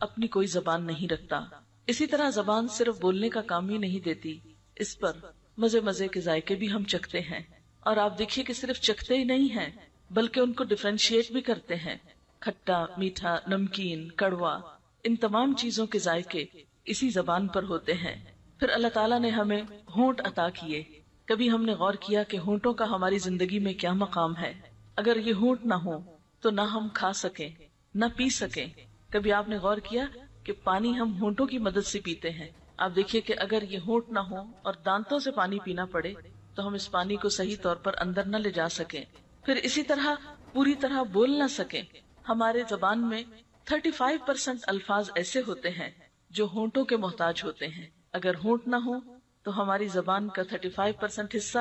اپنی کوئی زبان نہیں رکھتا۔ اسی طرح زبان صرف بولنے کا کام ہی نہیں دیتی، اس پر مزے مزے کے ذائقے بھی ہم چکھتے ہیں، اور آپ دیکھیے کہ صرف چکھتے ہی نہیں ہیں بلکہ ان کو ڈفرینشیٹ بھی کرتے ہیں۔ کھٹا، میٹھا، نمکین، کڑوا، ان تمام چیزوں کے ذائقے اسی زبان پر ہوتے ہیں۔ پھر اللہ تعالیٰ نے ہمیں ہونٹ عطا کیے۔ کبھی ہم نے غور کیا کہ ہونٹوں کا ہماری زندگی میں کیا مقام ہے؟ اگر یہ ہونٹ نہ ہو تو نہ ہم کھا سکیں نہ پی سکیں۔ کبھی آپ نے غور کیا کہ پانی ہم ہونٹوں کی مدد سے پیتے ہیں؟ آپ دیکھیے کہ اگر یہ ہونٹ نہ ہو اور دانتوں سے پانی پینا پڑے تو ہم اس پانی کو صحیح طور پر اندر نہ لے جا سکیں۔ پھر اسی طرح پوری طرح بول نہ سکیں۔ ہمارے زبان میں 35% الفاظ ایسے ہوتے ہیں جو ہونٹوں کے محتاج ہوتے ہیں۔ اگر ہونٹ نہ ہو تو ہماری زبان کا 35% حصہ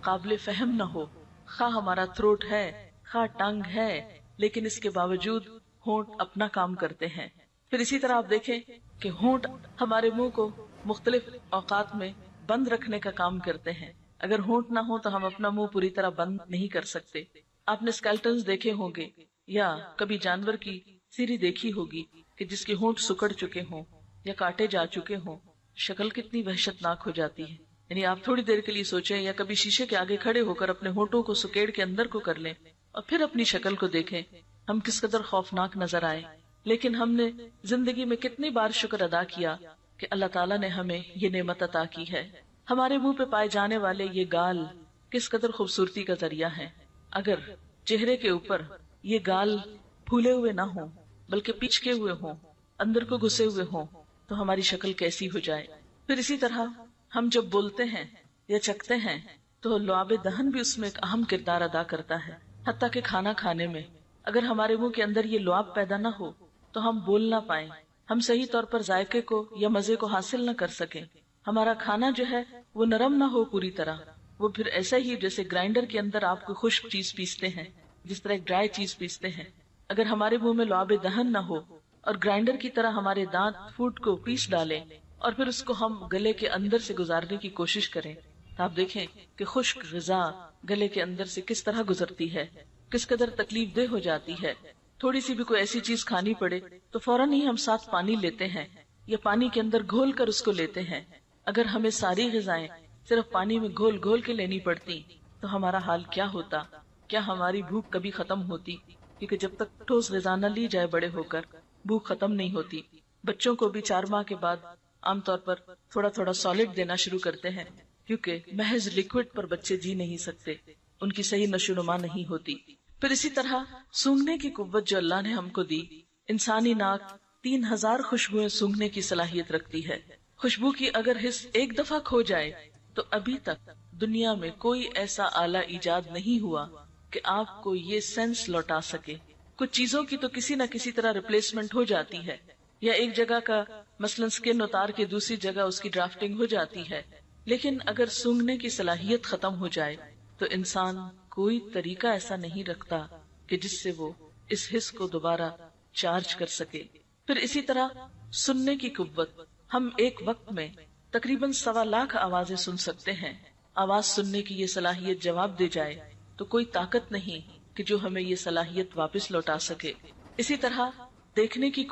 قابل فہم نہ ہو۔ خواہ ہمارا تھروٹ ہے، خواہ ٹنگ ہے، لیکن اس کے باوجود ہونٹ اپنا کام کرتے ہیں۔ پھر اسی طرح آپ دیکھیں کہ ہونٹ ہمارے منہ کو مختلف اوقات میں بند رکھنے کا کام کرتے ہیں۔ اگر ہونٹ نہ ہو تو ہم اپنا منہ پوری طرح بند نہیں کر سکتے۔ آپ نے اسکیلٹنز دیکھے ہوں گے یا کبھی جانور کی سیری دیکھی ہوگی کہ جس کے ہونٹ سکڑ چکے ہوں یا کاٹے جا چکے ہوں، شکل کتنی وحشتناک ہو جاتی ہے۔ یعنی آپ تھوڑی دیر کے لیے سوچیں یا کبھی شیشے کے آگے کھڑے ہو کر اپنے ہونٹوں کو سکیڑ کے اندر کو کر لیں اور پھر اپنی شکل کو دیکھیں، ہم کس قدر خوفناک نظر آئے۔ لیکن ہم نے زندگی میں کتنی بار شکر ادا کیا کہ اللہ تعالیٰ نے ہمیں یہ نعمت عطا کی ہے۔ ہمارے منہ پہ پائے جانے والے یہ گال کس قدر خوبصورتی کا ذریعہ ہے۔ اگر چہرے کے اوپر یہ گال پھولے ہوئے نہ ہوں بلکہ پیچکے ہوئے ہوں، اندر کو گھسے ہوئے ہوں، تو ہماری شکل کیسی ہو جائے۔ پھر اسی طرح ہم جب بولتے ہیں یا چکھتے ہیں تو لعاب دہن بھی اس میں ایک اہم کردار ادا کرتا ہے۔ حتیٰ کہ کھانا کھانے میں اگر ہمارے منہ کے اندر یہ لعاب پیدا نہ ہو تو ہم بول نہ پائیں، ہم صحیح طور پر ذائقے کو یا مزے کو حاصل نہ کر سکیں۔ ہمارا کھانا جو ہے وہ نرم نہ ہو پوری طرح، وہ پھر ایسا ہی جیسے گرائنڈر کے اندر آپ کو خشک چیز پیستے ہیں، جس طرح ایک ڈرائی چیز پیستے ہیں۔ اگر ہمارے منہ میں لعاب دہن نہ ہو اور گرائنڈر کی طرح ہمارے دانت فوڈ کو پیس ڈالیں اور پھر اس کو ہم گلے کے اندر سے گزارنے کی کوشش کریں، تو آپ دیکھیں کہ خشک غذا گلے کے اندر سے کس طرح گزرتی ہے، کس قدر تکلیف دہ ہو جاتی ہے۔ تھوڑی سی بھی کوئی ایسی چیز کھانی پڑے تو فوراً ہی ہم ساتھ پانی لیتے ہیں یا پانی کے اندر گھول کر اس کو لیتے ہیں۔ اگر ہمیں ساری غذائیں صرف پانی میں گھول گھول کے لینی پڑتی تو ہمارا حال کیا ہوتا؟ کیا ہماری بھوک کبھی ختم ہوتی؟ کیونکہ جب تک ٹھوس غذا نہ لی جائے بڑے ہو کر بھوک ختم نہیں ہوتی۔ بچوں کو بھی 4 ماہ کے بعد عام طور پر تھوڑا تھوڑا سالڈ دینا شروع کرتے ہیں، کیونکہ محض لکوڈ پر بچے جی نہیں سکتے، ان کی صحیح نشو و نما نہیں ہوتی۔ پھر اسی طرح سونگھنے کی قوت جو اللہ نے ہم کو دی، انسانی ناک 3000 خوشبوئیں سونگھنے کی صلاحیت رکھتی ہے۔ خوشبو کی اگر حس ایک دفعہ کھو جائے تو ابھی تک دنیا میں کوئی ایسا آلہ ایجاد نہیں ہوا کہ آپ کو یہ سینس لوٹا سکے۔ کچھ چیزوں کی تو کسی نہ کسی طرح ریپلیسمنٹ ہو جاتی ہے، یا ایک جگہ کا مثلاً سکن اتار کے دوسری جگہ اس کی ڈرافٹنگ ہو جاتی ہے، لیکن اگر سونگھنے کی صلاحیت ختم ہو جائے تو انسان کوئی طریقہ ایسا نہیں رکھتا کہ جس سے وہ اس حس کو دوبارہ چارج کر سکے۔ پھر اسی طرح سننے کی قوت، ہم ایک وقت میں تقریباً 1.25 لاکھ آوازیں سن سکتے ہیں۔ آواز سننے کی یہ صلاحیت جواب دے جائے تو کوئی طاقت نہیں کہ جو ہمیں یہ صلاحیت واپس لوٹا سکے۔ اسی طرح دیکھنے کی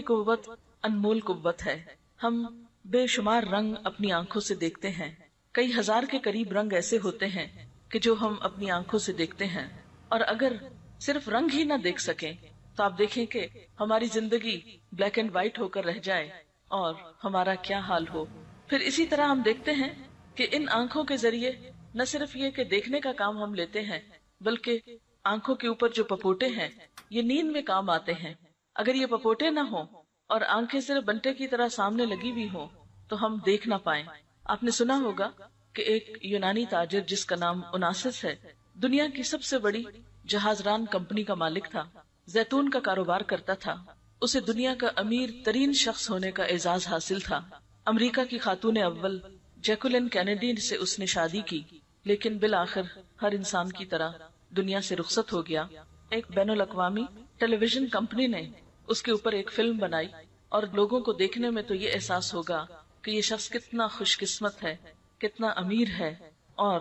قوت انمول قوت ہے۔ ہم بے شمار رنگ اپنی آنکھوں سے دیکھتے ہیں، کئی ہزار کے قریب رنگ ایسے ہوتے ہیں کہ جو ہم اپنی آنکھوں سے دیکھتے ہیں، اور اگر صرف رنگ ہی نہ دیکھ سکیں تو آپ دیکھیں کہ ہماری زندگی بلیک اینڈ وائٹ ہو کر رہ جائے اور ہمارا کیا حال ہو۔ پھر اسی طرح ہم دیکھتے ہیں کہ ان آنکھوں کے ذریعے نہ صرف یہ کہ دیکھنے کا کام ہم لیتے ہیں، بلکہ آنکھوں کے اوپر جو پپوٹے ہیں یہ نیند میں کام آتے ہیں۔ اگر یہ پپوٹے نہ ہوں اور آنکھیں صرف بنٹے کی طرح سامنے لگی ہوئی ہوں تو ہم دیکھ نہ پائیں۔ آپ نے سنا ہوگا کہ ایک یونانی تاجر جس کا نام اوناسس ہے، دنیا کی سب سے بڑی جہاز ران کمپنی کا مالک تھا، زیتون کا کاروبار کرتا تھا، اسے دنیا کا امیر ترین شخص ہونے کا اعزاز حاصل تھا۔ امریکہ کی خاتون اول جیکولین کینیڈی سے اس نے شادی کی، لیکن بالآخر ہر انسان کی طرح دنیا سے رخصت ہو گیا۔ ایک بین الاقوامی ٹیلی ویژن کمپنی نے اس کے اوپر ایک فلم بنائی، اور لوگوں کو دیکھنے میں تو یہ احساس ہوگا کہ یہ شخص کتنا خوش قسمت ہے، کتنا امیر ہے، اور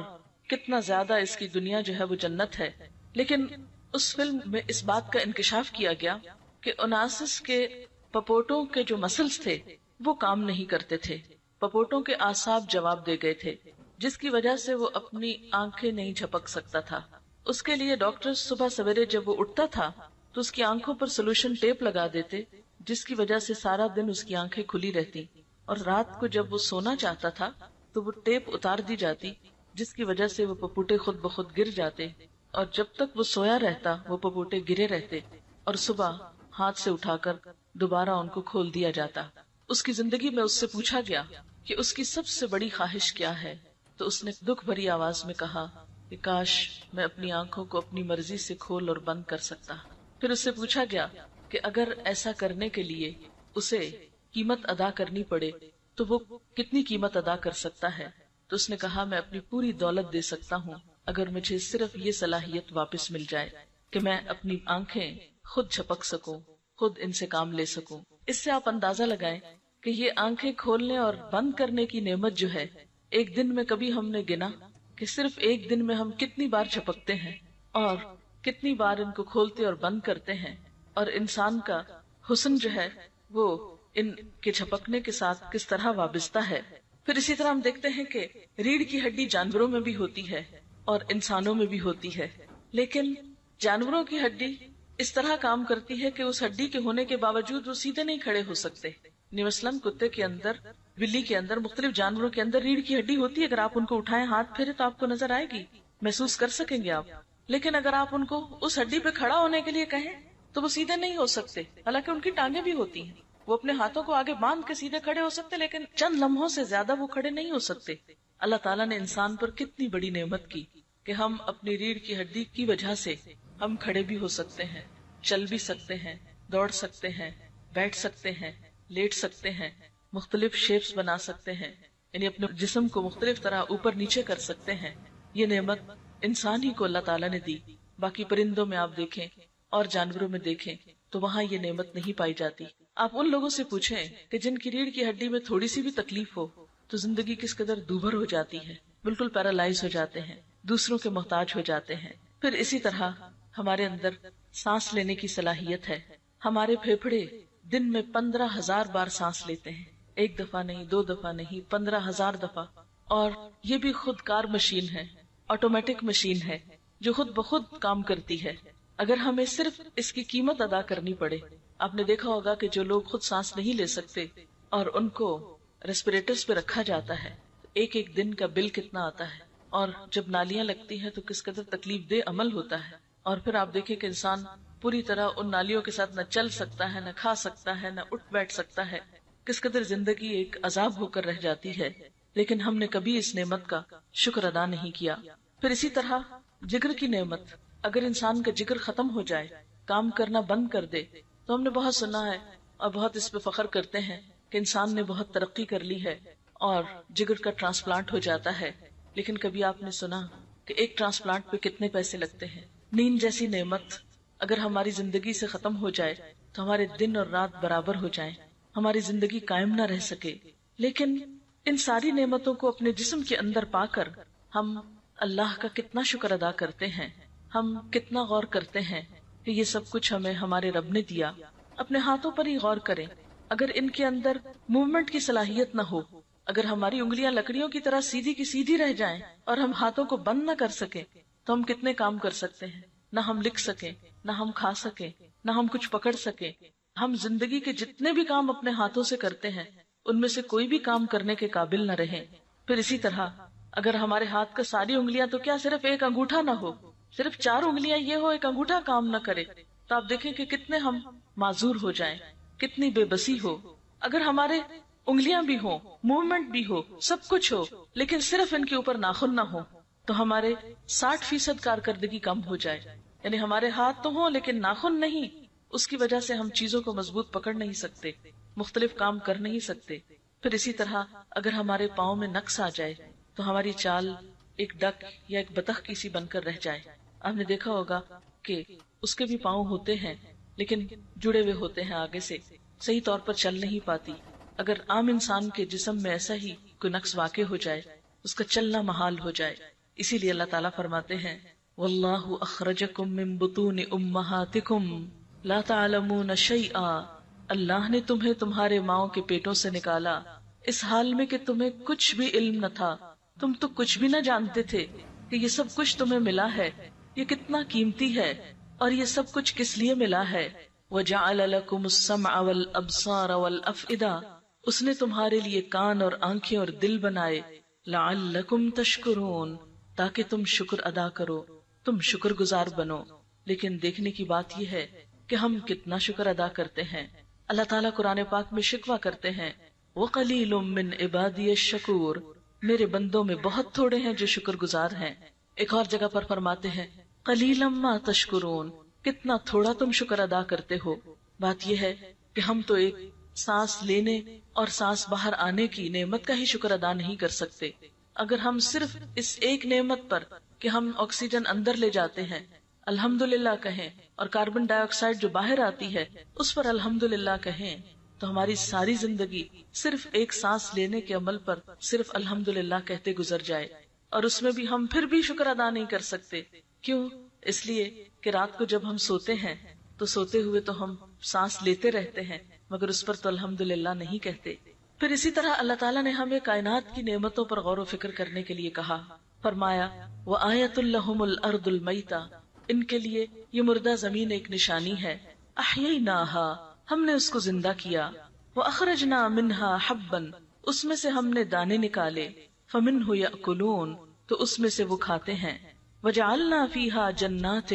کتنا زیادہ اس کی دنیا جو ہے وہ جنت ہے۔ لیکن اس فلم میں اس بات کا انکشاف کیا گیا کہ اوناسس کے پپوٹوں کے جو مسلز تھے وہ کام نہیں کرتے تھے، پپوٹوں کے اعصاب جواب دے گئے تھے، جس کی وجہ سے وہ اپنی آنکھیں نہیں جھپک سکتا تھا۔ اس کے لیے ڈاکٹر صبح سویرے جب وہ اٹھتا تھا تو اس کی آنکھوں پر سولوشن ٹیپ لگا دیتے، جس کی وجہ سے سارا دن اس کی آنکھیں کھلی رہتی، اور رات کو جب وہ سونا چاہتا تھا تو وہ ٹیپ اتار دی جاتی، جس کی وجہ سے وہ پپوٹے خود بخود گر جاتے، اور جب تک وہ سویا رہتا وہ پپوٹے گرے رہتے، اور صبح ہاتھ سے اٹھا کر دوبارہ ان کو کھول دیا جاتا۔ اس کی زندگی میں اس سے پوچھا گیا کہ اس کی سب سے بڑی خواہش کیا ہے، تو اس نے دکھ بھری آواز میں کہا کہ کاش میں اپنی آنکھوں کو اپنی مرضی سے کھول اور بند کر سکتا۔ پھر اس سے پوچھا گیا کہ اگر ایسا کرنے کے لیے اسے قیمت ادا کرنی پڑے تو وہ کتنی قیمت ادا کر سکتا ہے، تو اس نے کہا میں اپنی پوری دولت دے سکتا ہوں اگر مجھے صرف یہ صلاحیت واپس مل جائے کہ میں اپنی آنکھیں خود جھپک سکوں، خود ان سے کام لے سکوں۔ اس سے آپ اندازہ لگائیں کہ یہ آنکھیں کھولنے اور بند کرنے کی نعمت جو ہے، ایک دن میں کبھی ہم نے گنا کہ صرف ایک دن میں ہم کتنی بار جھپکتے ہیں اور کتنی بار ان کو کھولتے اور بند کرتے ہیں، اور انسان کا حسن جو ہے وہ ان کے جھپکنے کے ساتھ کس طرح وابستہ ہے۔ پھر اسی طرح ہم دیکھتے ہیں کہ ریڑھ کی ہڈی جانوروں میں بھی ہوتی ہے اور انسانوں میں بھی ہوتی ہے، لیکن جانوروں کی ہڈی اس طرح کام کرتی ہے کہ اس ہڈی کے ہونے کے باوجود وہ سیدھے نہیں کھڑے ہو سکتے۔ مثلاً کتے کے اندر، بلی کے اندر، مختلف جانوروں کے اندر ریڑھ کی ہڈی ہوتی ہے، اگر آپ ان کو اٹھائیں، ہاتھ پھیرے تو آپ کو نظر آئے گی، محسوس کر سکیں گے آپ، لیکن اگر آپ ان کو اس ہڈی پہ کھڑا ہونے کے لیے کہیں تو وہ سیدھے نہیں ہو سکتے، حالانکہ ان کی ٹانگیں بھی ہوتی ہیں، وہ اپنے ہاتھوں کو آگے باندھ کے سیدھے کھڑے ہو سکتے، لیکن چند لمحوں سے زیادہ وہ کھڑے نہیں ہو سکتے۔ اللہ تعالیٰ نے انسان پر کتنی بڑی نعمت کی کہ ہم اپنی ریڑھ کی ہڈی کی وجہ سے ہم کھڑے بھی ہو سکتے ہیں، چل بھی سکتے ہیں، دوڑ سکتے ہیں، بیٹھ سکتے ہیں، لیٹ سکتے ہیں، مختلف شیپس بنا سکتے ہیں، یعنی اپنے جسم کو مختلف طرح اوپر نیچے کر سکتے ہیں۔ یہ نعمت انسان ہی کو اللہ تعالیٰ نے دی، باقی پرندوں میں آپ دیکھیں اور جانوروں میں دیکھیں تو وہاں یہ نعمت نہیں پائی جاتی۔ آپ ان لوگوں سے پوچھیں کہ جن کی ریڑھ کی ہڈی میں تھوڑی سی بھی تکلیف ہو تو زندگی کس قدر دوبھر ہو جاتی ہے، بالکل پیرالائز ہو جاتے ہیں، دوسروں کے محتاج ہو جاتے ہیں۔ پھر اسی طرح ہمارے اندر سانس لینے کی صلاحیت ہے، ہمارے پھیپھڑے دن میں 15,000 بار سانس لیتے ہیں، ایک دفعہ نہیں، 2 دفعہ نہیں، 15,000 دفعہ، اور یہ بھی خود کار مشین ہے، آٹومیٹک مشین ہے جو خود بخود کام کرتی ہے۔ اگر ہمیں صرف اس کی قیمت ادا کرنی پڑے، آپ نے دیکھا ہوگا کہ جو لوگ خود سانس نہیں لے سکتے اور ان کو ریسپیریٹرز پہ رکھا جاتا ہے، ایک ایک دن کا بل کتنا آتا ہے، اور جب نالیاں لگتی ہیں تو کس قدر تکلیف دہ عمل ہوتا ہے، اور پھر آپ دیکھیں کہ انسان پوری طرح ان نالیوں کے ساتھ نہ چل سکتا ہے، نہ کھا سکتا ہے، نہ اٹھ بیٹھ سکتا ہے، کس قدر زندگی ایک عذاب ہو کر رہ جاتی ہے، لیکن ہم نے کبھی اس نعمت کا شکر ادا نہیں کیا۔ پھر اسی طرح جگر کی نعمت، اگر انسان کا جگر ختم ہو جائے، کام کرنا بند کر دے، تو ہم نے بہت سنا ہے اور بہت اس پہ فخر کرتے ہیں کہ انسان نے بہت ترقی کر لی ہے اور جگر کا ٹرانسپلانٹ ہو جاتا ہے، لیکن کبھی آپ نے سنا کہ ایک ٹرانسپلانٹ پہ کتنے پیسے لگتے ہیں؟ نیند جیسی نعمت اگر ہماری زندگی سے ختم ہو جائے تو ہمارے دن اور رات برابر ہو جائیں، ہماری زندگی قائم نہ رہ سکے، لیکن ان ساری نعمتوں کو اپنے جسم کے اندر پا کر ہم اللہ کا کتنا شکر ادا کرتے ہیں، ہم کتنا غور کرتے ہیں کہ یہ سب کچھ ہمیں ہمارے رب نے دیا۔ اپنے ہاتھوں پر ہی غور کریں، اگر ان کے اندر موومنٹ کی صلاحیت نہ ہو، اگر ہماری انگلیاں لکڑیوں کی طرح سیدھی کی سیدھی رہ جائیں اور ہم ہاتھوں کو بند نہ کر سکیں تو ہم کتنے کام کر سکتے ہیں؟ نہ ہم لکھ سکیں، نہ ہم کھا سکیں، نہ ہم کچھ پکڑ سکیں۔ ہم زندگی کے جتنے بھی کام اپنے ہاتھوں سے کرتے ہیں ان میں سے کوئی بھی کام کرنے کے قابل نہ رہیں۔ پھر اسی طرح اگر ہمارے ہاتھ کا ساری انگلیاں تو کیا صرف ایک انگوٹھا نہ ہو، صرف 4 انگلیاں یہ ہو، ایک انگوٹھا کام نہ کرے، تو آپ دیکھیں کہ کتنے ہم معذور ہو جائیں، کتنی بے بسی ہو۔ اگر ہمارے انگلیاں بھی ہوں، موومنٹ بھی ہو، سب کچھ ہو، لیکن صرف ان کے اوپر ناخن نہ ہو تو ہمارے 60% کارکردگی کم ہو جائے، یعنی ہمارے ہاتھ تو ہوں لیکن ناخن نہیں، اس کی وجہ سے ہم چیزوں کو مضبوط پکڑ نہیں سکتے، مختلف کام کر نہیں سکتے۔ پھر اسی طرح اگر ہمارے پاؤں میں نقص آ جائے تو ہماری چال ایک ڈک یا ایک بطخ کی سی بن کر رہ جائے۔ آپ نے دیکھا ہوگا کہ اس کے بھی پاؤں ہوتے ہیں لیکن جڑے ہوئے ہوتے ہیں، آگے سے صحیح طور پر چل نہیں پاتی۔ اگر عام انسان کے جسم میں ایسا ہی کوئی نقص واقع ہو جائے، اس کا چلنا محال ہو جائے، اسی لیے اللہ تعالیٰ فرماتے ہیں وَاللَّهُ أَخْرَجَكُم مِّن بُطُونِ أُمَّهَاتِكُمْ لَا تَعْلَمُونَ شَيْئًا اللہ نے تمہیں تمہارے ماؤں کے پیٹوں سے نکالا اس حال میں کہ تمہیں کچھ بھی علم نہ تھا، تم تو کچھ بھی نہ جانتے تھے کہ یہ سب کچھ تمہیں ملا ہے، یہ کتنا قیمتی ہے، اور یہ سب کچھ کس لیے ملا ہے۔ وَجَعَلَ لَكُمُ السَّمْعَ وَالْأَبْصَارَ وَالْأَفْئِدَةَ، اس نے تمہارے لیے کان اور آنکھیں اور دل بنائے، لَعَلَّكُمْ تَشْكُرُونَ، تاکہ تم شکر ادا کرو، تم شکر گزار بنو۔ لیکن دیکھنے کی بات یہ ہے کہ ہم کتنا شکر ادا کرتے ہیں۔ اللہ تعالیٰ قرآن پاک میں شکوہ کرتے ہیں، وَقَلِيلٌ مِّنْ عِبَادِيَ الشَّكُورُ، میرے بندوں میں بہت تھوڑے ہیں جو شکر گزار ہیں۔ ایک اور جگہ پر فرماتے ہیں قَلِيلًا مَا تَشْكُرُونَ، کتنا تھوڑا تم شکر ادا کرتے ہو۔ بات یہ ہے کہ ہم تو ایک سانس لینے اور سانس باہر آنے کی نعمت کا ہی شکر ادا نہیں کر سکتے۔ اگر ہم صرف اس ایک نعمت پر کہ ہم آکسیجن اندر لے جاتے ہیں الحمدللہ کہیں، اور کاربن ڈائی آکسائڈ جو باہر آتی ہے اس پر الحمدللہ کہیں، تو ہماری ساری زندگی صرف ایک سانس لینے کے عمل پر صرف الحمدللہ کہتے گزر جائے، اور اس میں بھی ہم پھر بھی شکر ادا نہیں کر سکتے۔ کیوں؟ اس لیے کہ رات کو جب ہم سوتے ہیں تو سوتے ہوئے تو ہم سانس لیتے رہتے ہیں مگر اس پر تو الحمدللہ نہیں کہتے۔ پھر اسی طرح اللہ تعالیٰ نے ہمیں کائنات کی نعمتوں پر غور و فکر کرنے کے لیے کہا، فرمایا وَآیَةٌ لَهُمُ الْأَرْضُ الْمَيْتَةُ، ان کے لیے یہ مردہ زمین ایک نشانی ہے، أَحْيَيْنَاهَا، ہم نے اس کو زندہ کیا، وَأَخْرَجْنَا مِنْهَا حَبًّا، اس میں سے ہم نے دانے نکالے، فَمِنْهُ يَأْكُلُونَ، تو اس میں سے وہ کھاتے ہیں، وَجَعَلْنَا فِيهَا جَنَّاتٍ،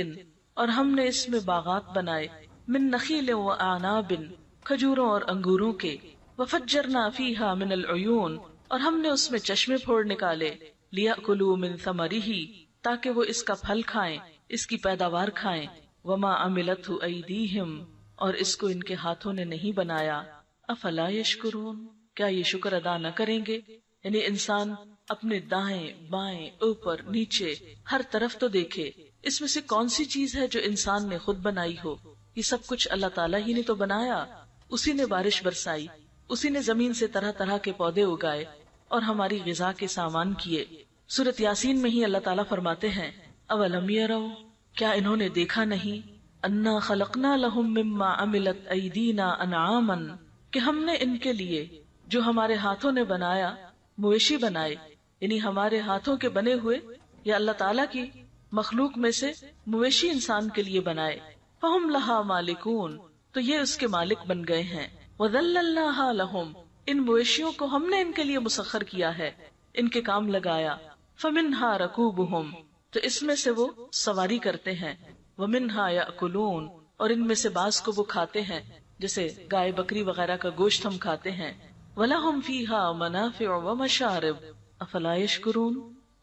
اور ہم نے اس میں باغات بنائے، من نخیل وَأَعْنَابٍ، کھجوروں اور انگوروں کے، وَفَجَّرْنَا فِيهَا مِنَ الْعُيُونِ، اور ہم نے اس میں چشمے پھوڑ نکالے، لِيَأْكُلُوا مِن ثَمَرِهِ، تاکہ وہ اس کا پھل کھائیں، اس کی پیداوار کھائیں، وَمَا عَمِلَتْهُ أَيْدِيهِمْ، اور اس کو ان کے ہاتھوں نے نہیں بنایا، أَفَلَا يَشْكُرُونَ، کیا یہ شکر ادا نہ کریں گے؟ یعنی انسان اپنے دائیں بائیں اوپر نیچے ہر طرف تو دیکھے، اس میں سے کون سی چیز ہے جو انسان نے خود بنائی ہو؟ یہ سب کچھ اللہ تعالیٰ ہی نے تو بنایا، اسی نے بارش برسائی، اسی نے زمین سے طرح طرح کے پودے اگائے اور ہماری غذا کے سامان کیے۔ سورۃ یاسین میں ہی اللہ تعالیٰ فرماتے ہیں اولم یروا، کیا انہوں نے دیکھا نہیں، انا خلقنا لہم مما عملت ایدینا انعاما، کہ ہم نے ان کے لیے جو ہمارے ہاتھوں نے بنایا مویشی بنائے، یعنی ہمارے ہاتھوں کے بنے ہوئے یا اللہ تعالیٰ کی مخلوق میں سے مویشی انسان کے لیے بنائے، فہم لہا مالکون، تو یہ اس کے مالک بن گئے ہیں، وذللناہا لہم، ان مویشیوں کو ہم نے ان کے لیے مسخر کیا ہے، ان کے کام لگایا، فمنہا رکوبہم، تو اس میں سے وہ سواری کرتے ہیں، ومنہا یأکلون، اور ان میں سے بعض کو وہ کھاتے ہیں، جیسے گائے بکری وغیرہ کا گوشت ہم کھاتے ہیں، وَلَهُمْ فِيهَا مَنَافِعُ وَمَشَارِبُ أَفَلَا يَشْكُرُونَ،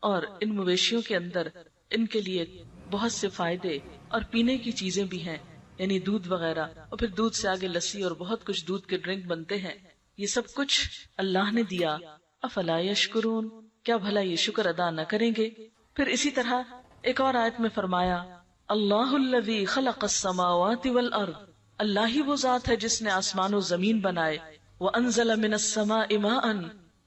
اور ان مویشیوں کے اندر ان کے لیے بہت سے فائدے اور پینے کی چیزیں بھی ہیں، یعنی دودھ وغیرہ، اور پھر دودھ سے آگے لسی اور بہت کچھ دودھ کے ڈرنک بنتے ہیں، یہ سب کچھ اللہ نے دیا، افلا یشکرون، کیا بھلا یہ شکر ادا نہ کریں گے؟ پھر اسی طرح ایک اور آیت میں فرمایا اللہ الذی خلق السماوات والارض، اللہ ہی وہ ذات ہے جس نے آسمان و زمین بنائے، وانزل من السماء ماء،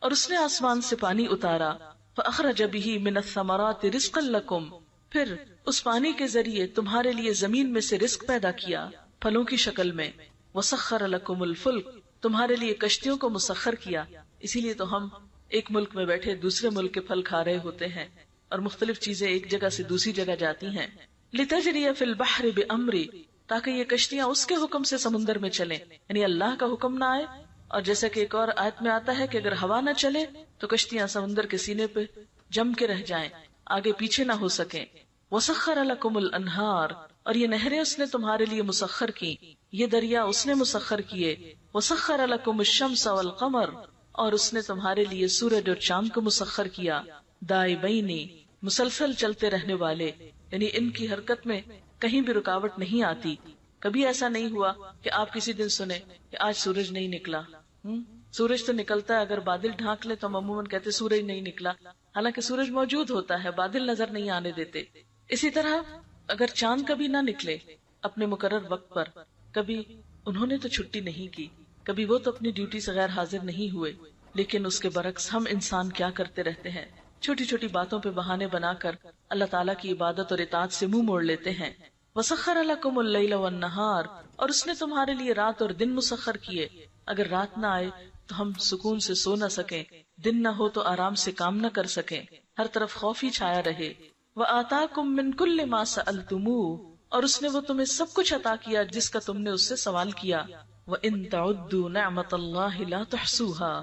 اور اس نے آسمان سے پانی اتارا، فاخرج به من الثمرات رزقا لکم، پھر اس پانی کے ذریعے تمہارے لیے زمین میں سے رزق پیدا کیا پھلوں کی شکل میں، وسخر لکم الفلک، تمہارے لیے کشتیوں کو مسخر کیا، اسی لیے تو ہم ایک ملک میں بیٹھے دوسرے ملک کے پھل کھا رہے ہوتے ہیں اور مختلف چیزیں ایک جگہ سے دوسری جگہ جاتی ہیں، لتجری فی البحر بامری، تاکہ یہ کشتیاں اس کے حکم سے سمندر میں چلیں، یعنی اللہ کا حکم نہ آئے، اور جیسا کہ ایک اور آیت میں آتا ہے کہ اگر ہوا نہ چلے تو کشتیاں سمندر کے سینے پہ جم کے رہ جائیں، آگے پیچھے نہ ہو سکیں، وسخر لکم الانہار، اور یہ نہریں اس نے تمہارے لیے مسخر کی، یہ دریا اس نے مسخر کیے، وسخر لکم الشمس والقمر، اور اس نے تمہارے لیے سورج اور چاند کو مسخر کیا، دائبینی، مسلسل چلتے رہنے والے، یعنی ان کی حرکت میں کہیں بھی رکاوٹ نہیں آتی، کبھی ایسا نہیں ہوا کہ آپ کسی دن سنیں کہ آج سورج نہیں نکلا، سورج تو نکلتا ہے، اگر بادل ڈھانک لے تو ہم عموماً کہتے سورج نہیں نکلا، حالانکہ سورج موجود ہوتا ہے، بادل نظر نہیں آنے دیتے۔ اسی طرح اگر چاند کبھی نہ نکلے اپنے مقرر وقت پر، کبھی انہوں نے تو چھٹی نہیں کی، کبھی وہ تو اپنی ڈیوٹی سے غیر حاضر نہیں ہوئے، لیکن اس کے برعکس ہم انسان کیا کرتے رہتے ہیں، چھوٹی چھوٹی باتوں پہ بہانے بنا کر اللہ تعالیٰ کی عبادت اور اطاعت سے منہ موڑ لیتے ہیں۔ وسخر لکم اللیل والنہار، اور اس نے تمہارے لیے رات اور دن مسخر کیے. اگر رات نہ آئے تو ہم سکون سے سو نہ سکیں، دن نہ ہو تو آرام سے کام نہ کر سکیں، ہر طرف خوف ہی چھایا رہے. وآتاکم من کل ما سألتموہ، اور اس نے وہ تمہیں سب کچھ عطا کیا جس کا تم نے اس سے سوال کیا. وَإِن تَعُدُّوا نِعْمَةَ اللَّهِ لَا تُحْصُوهَا،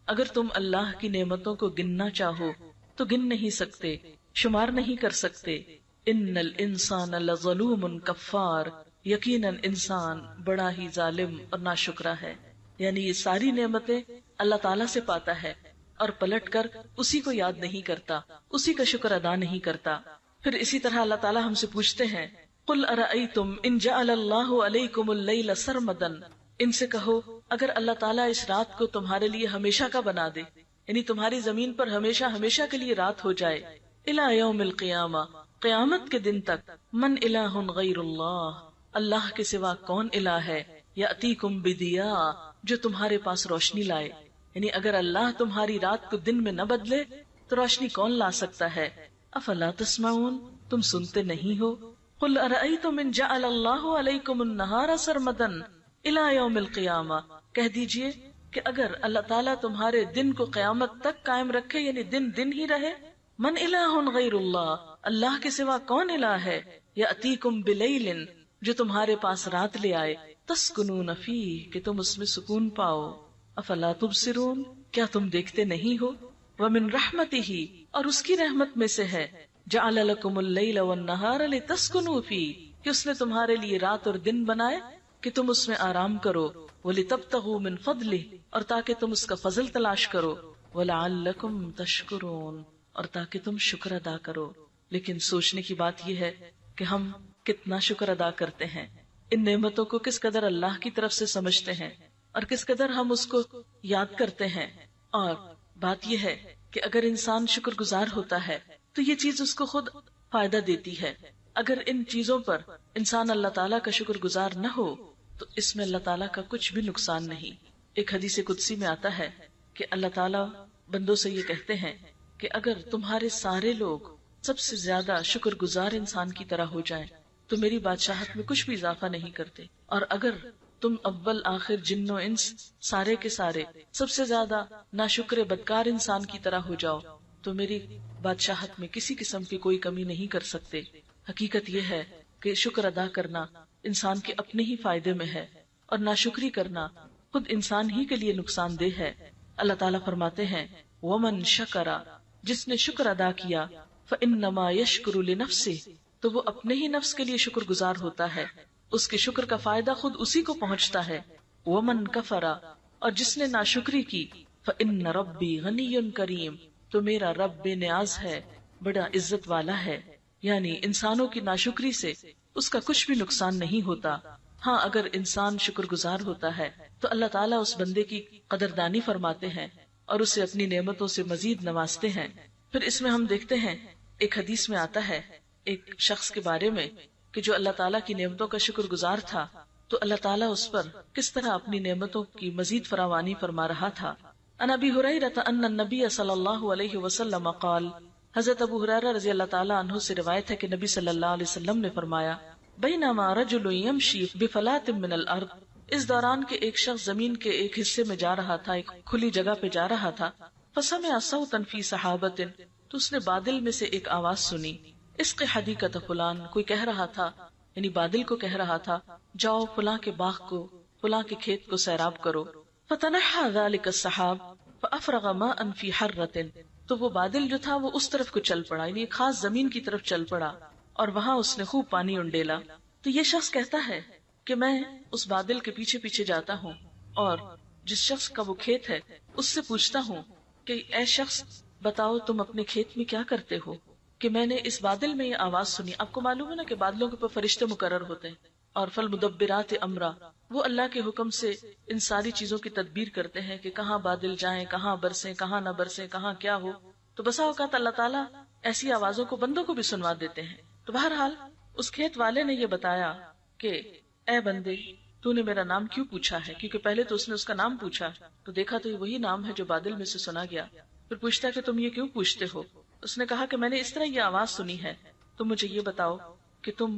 اگر تم اللہ کی نعمتوں کو گننا چاہو تو گن نہیں سکتے، شمار نہیں کر سکتے. ان الانسان لظلوم کفار، یقیناً انسان بڑا ہی ظالم اور ناشکرا ہے. یعنی یہ ساری نعمتیں اللہ تعالیٰ سے پاتا ہے اور پلٹ کر اسی کو یاد نہیں کرتا، اسی کا شکر ادا نہیں کرتا. پھر اسی طرح اللہ تعالیٰ ہم سے پوچھتے ہیں قل ارأیتم ان جعل اللہ علیکم اللیل سرمدا، ان سے کہو اگر اللہ تعالیٰ اس رات کو تمہارے لیے ہمیشہ کا بنا دے، یعنی تمہاری زمین پر ہمیشہ ہمیشہ کے لیے رات ہو جائے، الی یوم القیامہ، قیامت کے دن تک، من الہ غیر اللہ، اللہ کے سوا کون الہ ہے، یأتیکم بدیاء، جو تمہارے پاس روشنی لائے. یعنی اگر اللہ تمہاری رات کو دن میں نہ بدلے تو روشنی کون لا سکتا ہے. افلا تسمعون، تم سنتے نہیں ہو. قل ارأیتم ان جعل اللہ علیکم النہار سرمدا الی یوم القیامہ، کہہ دیجئے کہ اگر اللہ تعالیٰ تمہارے دن کو قیامت تک قائم رکھے، یعنی دن دن ہی رہے، من الہ غیر اللہ، اللہ کے سوا کون الہ ہے، یأتیکم بلیل، جو تمہارے پاس رات لے آئے، تسکنون فیہ، کہ تم اس میں سکون پاؤ. افلا تبصرون، کیا تم دیکھتے نہیں ہو. ومن رحمتہ، اور اس کی رحمت میں سے ہے، جعل لکم اللیل والنہار لتسکنوا فیہ، کہ اس نے تمہارے لیے رات اور دن بنائے کہ تم اس میں آرام کرو. وَلِتَبْتَغُوا مِن فَضْلِهِ، اور تاکہ تم اس کا فضل تلاش کرو. وَلَعَلَّكُمْ تَشْكُرُونَ، اور تاکہ تم شکر ادا کرو. لیکن سوچنے کی بات یہ ہے کہ ہم کتنا شکر ادا کرتے ہیں، ان نعمتوں کو کس قدر اللہ کی طرف سے سمجھتے ہیں اور کس قدر ہم اس کو یاد کرتے ہیں. اور بات یہ ہے کہ اگر انسان شکر گزار ہوتا ہے تو یہ چیز اس کو خود فائدہ دیتی ہے. اگر ان چیزوں پر انسان اللہ تعالیٰ کا شکر گزار نہ ہو تو اس میں اللہ تعالیٰ کا کچھ بھی نقصان نہیں. ایک حدیث قدسی میں آتا ہے کہ اللہ تعالیٰ بندوں سے یہ کہتے ہیں کہ اگر تمہارے سارے لوگ سب سے زیادہ شکر گزار انسان کی طرح ہو جائیں تو میری بادشاہت میں کچھ بھی اضافہ نہیں کرتے، اور اگر تم اول آخر جن و انس سارے کے سارے سب سے زیادہ ناشکر بدکار انسان کی طرح ہو جاؤ تو میری بادشاہت میں کسی قسم کی کوئی کمی نہیں کر سکتے. حقیقت یہ ہے کہ شکر ادا کرنا انسان کے اپنے ہی فائدے میں ہے اور ناشکری کرنا خود انسان ہی کے لیے نقصان دہ ہے. اللہ تعالیٰ فرماتے ہیں ومن شکر، جس نے شکر ادا کیا، فإنما یشکر لنفسہ، تو وہ اپنے ہی نفس کے لیے شکر گزار ہوتا ہے، اس کے شکر کا فائدہ خود اسی کو پہنچتا ہے. ومن کفر، اور جس نے ناشکری کی، فإن ربی غنی کریم، تو میرا رب بے نیاز ہے، بڑا عزت والا ہے. یعنی انسانوں کی ناشکری سے اس کا کچھ بھی نقصان نہیں ہوتا. ہاں اگر انسان شکر گزار ہوتا ہے تو اللہ تعالیٰ اس بندے کی قدردانی فرماتے ہیں اور اسے اپنی نعمتوں سے مزید نوازتے ہیں. پھر اس میں ہم دیکھتے ہیں ایک حدیث میں آتا ہے ایک شخص کے بارے میں کہ جو اللہ تعالیٰ کی نعمتوں کا شکر گزار تھا تو اللہ تعالیٰ اس پر کس طرح اپنی نعمتوں کی مزید فراوانی فرما رہا تھا. عن ابی ہریرہ ان النبی صلی اللہ علیہ وسلم قال، حضرت ابو ہریرہ رضی اللہ تعالیٰ عنہ سے روایت ہے کہ نبی صلی اللہ علیہ وسلم نے فرمایا بینما رجل یمشی بفلات من الارض، اس دوران کے ایک شخص زمین کے ایک حصے میں جا رہا تھا، ایک کھلی جگہ پہ جا رہا تھا. فسمع صوتا فی سحابۃ، تو اس نے بادل میں سے ایک آواز سنی، اسق حدیقۃ فلان، کوئی کہہ رہا تھا، یعنی بادل کو کہہ رہا تھا جاؤ فلاں کے باغ کو، فلاں کے کھیت کو سیراب کرو. فتنحى ذلك السحاب فافرغ ماء فی حرۃ، تو وہ بادل جو تھا وہ اس طرف کو چل پڑا، یعنی ایک خاص زمین کی طرف چل پڑا اور وہاں اس نے خوب پانی انڈیلا. تو یہ شخص کہتا ہے کہ میں اس بادل کے پیچھے پیچھے جاتا ہوں اور جس شخص کا وہ کھیت ہے اس سے پوچھتا ہوں کہ اے شخص بتاؤ تم اپنے کھیت میں کیا کرتے ہو، کہ میں نے اس بادل میں یہ آواز سنی. آپ کو معلوم ہے نا کہ بادلوں کے اوپر فرشتے مقرر ہوتے ہیں اور فالمدبرات امرا، وہ اللہ کے حکم سے ان ساری چیزوں کی تدبیر کرتے ہیں کہ کہاں بادل جائیں، کہاں برسیں، کہاں نہ برسیں، کہاں کیا ہو. تو بسا اوقات اللہ تعالیٰ ایسی آوازوں کو بندوں کو بھی سنوا دیتے ہیں. تو بہرحال اس کھیت والے نے یہ بتایا کہ اے بندے تو نے میرا نام کیوں پوچھا ہے، کیونکہ پہلے تو اس نے اس کا نام پوچھا تو دیکھا تو یہ وہی نام ہے جو بادل میں سے سنا گیا. پھر پوچھتا کہ تم یہ کیوں پوچھتے ہو. اس نے کہا کہ میں نے اس طرح یہ آواز سنی ہے، تو مجھے یہ بتاؤ کہ تم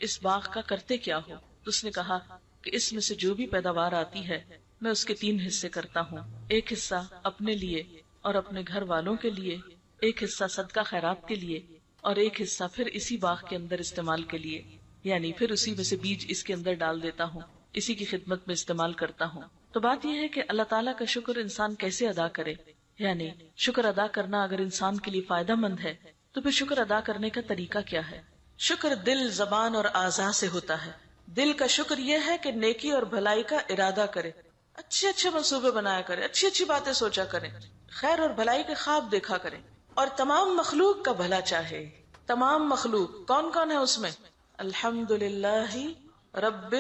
اس باغ کا کرتے کیا ہو؟ تو اس نے کہا کہ اس میں سے جو بھی پیداوار آتی ہے میں اس کے 3 حصے کرتا ہوں، ایک حصہ اپنے لیے اور اپنے گھر والوں کے لیے، ایک حصہ صدقہ خیرات کے لیے، اور ایک حصہ پھر اسی باغ کے اندر استعمال کے لیے، یعنی پھر اسی میں سے بیج اس کے اندر ڈال دیتا ہوں، اسی کی خدمت میں استعمال کرتا ہوں۔ تو بات یہ ہے کہ اللہ تعالیٰ کا شکر انسان کیسے ادا کرے، یعنی شکر ادا کرنا اگر انسان کے لیے فائدہ مند ہے تو پھر شکر ادا کرنے کا طریقہ کیا ہے؟ شکر دل، زبان اور اعضاء سے ہوتا ہے۔ دل کا شکر یہ ہے کہ نیکی اور بھلائی کا ارادہ کرے، اچھے اچھے منصوبے بنایا کرے، اچھی اچھی باتیں سوچا کرے، خیر اور بھلائی کے خواب دیکھا کرے، اور تمام مخلوق کا بھلا چاہے۔ تمام مخلوق کون کون ہے اس میں؟ الحمدللہ رب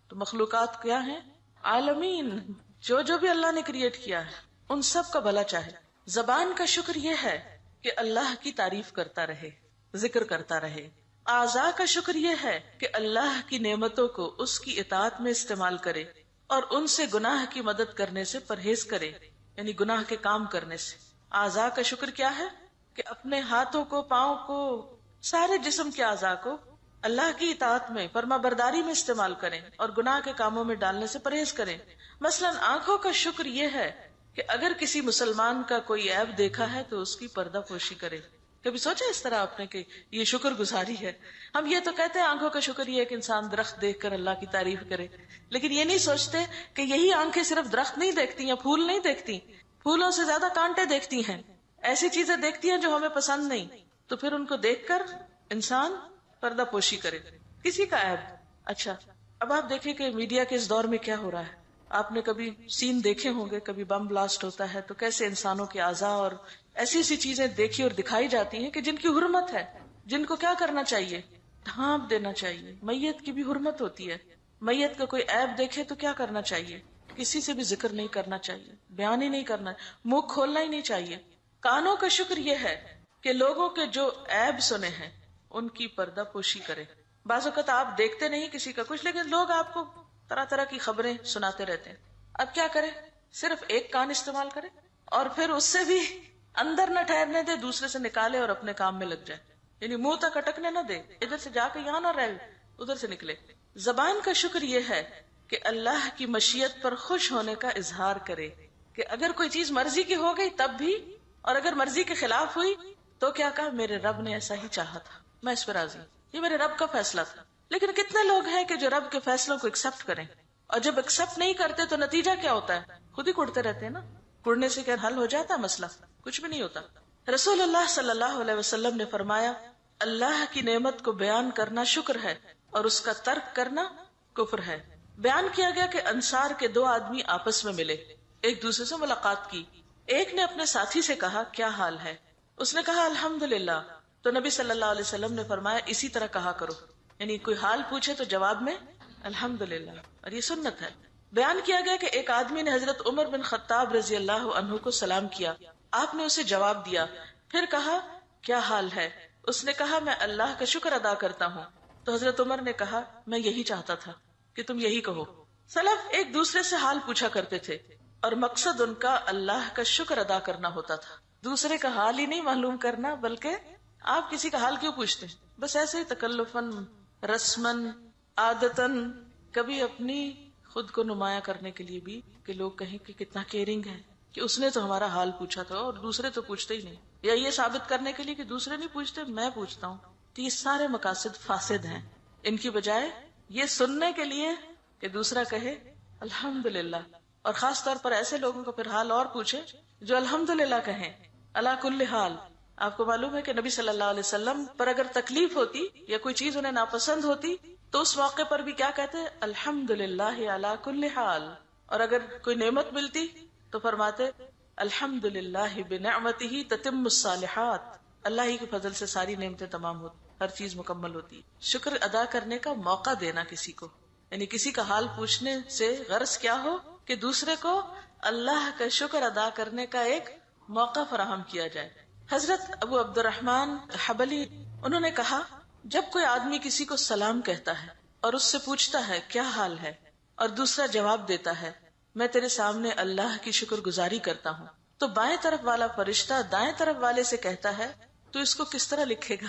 تو مخلوقات کیا ہیں؟ عالمین، جو جو بھی اللہ نے کریٹ کیا ہے ان سب کا بھلا چاہے۔ زبان کا شکر یہ ہے کہ اللہ کی تعریف کرتا رہے، ذکر کرتا رہے۔ اعضاء کا شکر یہ ہے کہ اللہ کی نعمتوں کو اس کی اطاعت میں استعمال کرے اور ان سے گناہ کی مدد کرنے سے پرہیز کرے، یعنی گناہ کے کام کرنے سے۔ اعضاء کا شکر کیا ہے کہ اپنے ہاتھوں کو، پاؤں کو، سارے جسم کے اعضاء کو اللہ کی اطاعت میں، فرما برداری میں استعمال کریں اور گناہ کے کاموں میں ڈالنے سے پرہیز کریں۔ مثلا آنکھوں کا شکر یہ ہے کہ اگر کسی مسلمان کا کوئی عیب دیکھا ہے تو اس کی پردہ پوشی کرے۔ کبھی سوچا اس طرح آپ نے کہ یہ شکر گزاری ہے؟ ہم یہ تو کہتے ہیں آنکھوں کا شکر یہ ہے کہ انسان درخت دیکھ کر اللہ کی تعریف کرے، لیکن یہ نہیں سوچتے کہ یہی آنکھیں صرف درخت نہیں دیکھتی یا پھول نہیں دیکھتی، پھولوں سے زیادہ کانٹے دیکھتی ہیں، ایسی چیزیں دیکھتی ہیں جو ہمیں پسند نہیں، تو پھر ان کو دیکھ کر انسان پردہ پوشی کرے۔ کسی کا عیب، اچھا اب آپ دیکھیں کہ میڈیا کے اس دور میں کیا ہو رہا ہے۔ آپ نے کبھی سین دیکھے ہوں گے، کبھی بم بلاسٹ ہوتا ہے تو کیسے انسانوں کے اعضاء اور ایسی ایسی چیزیں دیکھی اور دکھائی جاتی ہیں کہ جن کی حرمت ہے، جن کو کیا کرنا چاہیے؟ ڈھانپ دینا چاہیے۔ میت کی بھی حرمت ہوتی ہے، میت کا کوئی عیب دیکھے تو کیا کرنا چاہیے؟ کسی سے بھی ذکر نہیں کرنا چاہیے، بیان ہی نہیں کرنا، منہ کھولنا ہی نہیں چاہیے۔ کانوں کا شکر یہ ہے کہ لوگوں کے جو عیب سنے ہیں ان کی پردہ پوشی کرے۔ بعض اوقات آپ دیکھتے نہیں کسی کا کچھ، لیکن لوگ آپ کو طرح طرح کی خبریں سناتے رہتے ہیں۔ اب کیا کرے؟ صرف ایک کان استعمال کرے اور پھر اس سے بھی اندر نہ ٹھہرنے دے، دوسرے سے نکالے اور اپنے کام میں لگ جائے، یعنی منہ تک اٹکنے نہ دے، ادھر سے جا کے یہاں نہ رہے، ادھر سے نکلے۔ زبان کا شکر یہ ہے کہ اللہ کی مشیت پر خوش ہونے کا اظہار کرے، کہ اگر کوئی چیز مرضی کی ہو گئی تب بھی، اور اگر مرضی کے خلاف ہوئی تو کیا کہا؟ میرے رب نے ایسا ہی چاہا تھا، میں اس پر راضی ہوں، یہ میرے رب کا فیصلہ تھا۔ لیکن کتنے لوگ ہیں کہ جو رب کے فیصلوں کو ایکسپٹ کریں، اور جب ایکسپٹ نہیں کرتے تو نتیجہ کیا ہوتا ہے؟ خود ہی کڑتے رہتے ہیں نا۔ کڑنے سے کیا حل ہو جاتا ہے مسئلہ؟ کچھ بھی نہیں ہوتا۔ رسول اللہ صلی اللہ علیہ وسلم نے فرمایا، اللہ کی نعمت کو بیان کرنا شکر ہے اور اس کا ترک کرنا کفر ہے۔ بیان کیا گیا کہ انصار کے 2 آدمی آپس میں ملے، ایک دوسرے سے ملاقات کی۔ ایک نے اپنے ساتھی سے کہا، کیا حال ہے؟ اس نے کہا الحمدللہ۔ تو نبی صلی اللہ علیہ وسلم نے فرمایا، اسی طرح کہا کرو، یعنی کوئی حال پوچھے تو جواب میں الحمدللہ، اور یہ سنت ہے۔ بیان کیا گیا کہ ایک آدمی نے حضرت عمر بن خطاب رضی اللہ عنہ کو سلام کیا، آپ نے اسے جواب دیا، پھر کہا کیا حال ہے؟ اس نے کہا میں اللہ کا شکر ادا کرتا ہوں۔ تو حضرت عمر نے کہا میں یہی چاہتا تھا کہ تم یہی کہو۔ سلف ایک دوسرے سے حال پوچھا کرتے تھے اور مقصد ان کا اللہ کا شکر ادا کرنا ہوتا تھا، دوسرے کا حال ہی نہیں معلوم کرنا، بلکہ آپ کسی کا حال کیوں پوچھتے ہیں؟ بس ایسے ہی تکلفاً، رسماً، عادتاً، کبھی اپنی خود کو نمایاں کرنے کے لیے بھی کہ لوگ کہیں کہ کتنا کیئرنگ ہے، کہ اس نے تو ہمارا حال پوچھا تھا اور دوسرے تو پوچھتے ہی نہیں، یا یہ ثابت کرنے کے لیے کہ دوسرے نہیں پوچھتے میں پوچھتا ہوں۔ تو یہ سارے مقاصد فاسد ہیں، ان کی بجائے یہ سننے کے لیے کہ دوسرا کہے الحمدللہ، اور خاص طور پر ایسے لوگوں کو پھر حال اور پوچھے جو الحمدللہ کہیں علی کل حال۔ آپ کو معلوم ہے کہ نبی صلی اللہ علیہ وسلم پر اگر تکلیف ہوتی یا کوئی چیز انہیں ناپسند ہوتی تو اس موقع پر بھی کیا کہتے؟ الحمدللہ علی کل حال۔ اور اگر کوئی نعمت ملتی تو فرماتے الحمدللہ بنعمتہ تتم الصالحات، اللہ ہی کے فضل سے ساری نعمتیں تمام ہوتی، ہر چیز مکمل ہوتی۔ شکر ادا کرنے کا موقع دینا کسی کو، یعنی کسی کا حال پوچھنے سے غرض کیا ہو کہ دوسرے کو اللہ کا شکر ادا کرنے کا ایک موقع فراہم کیا جائے۔ حضرت ابو عبد الرحمن حبلی انہوں نے کہا، جب کوئی آدمی کسی کو سلام کہتا ہے اور اس سے پوچھتا ہے کیا حال ہے، اور دوسرا جواب دیتا ہے میں تیرے سامنے اللہ کی شکر گزاری کرتا ہوں، تو بائیں طرف والا فرشتہ دائیں طرف والے سے کہتا ہے تو اس کو کس طرح لکھے گا؟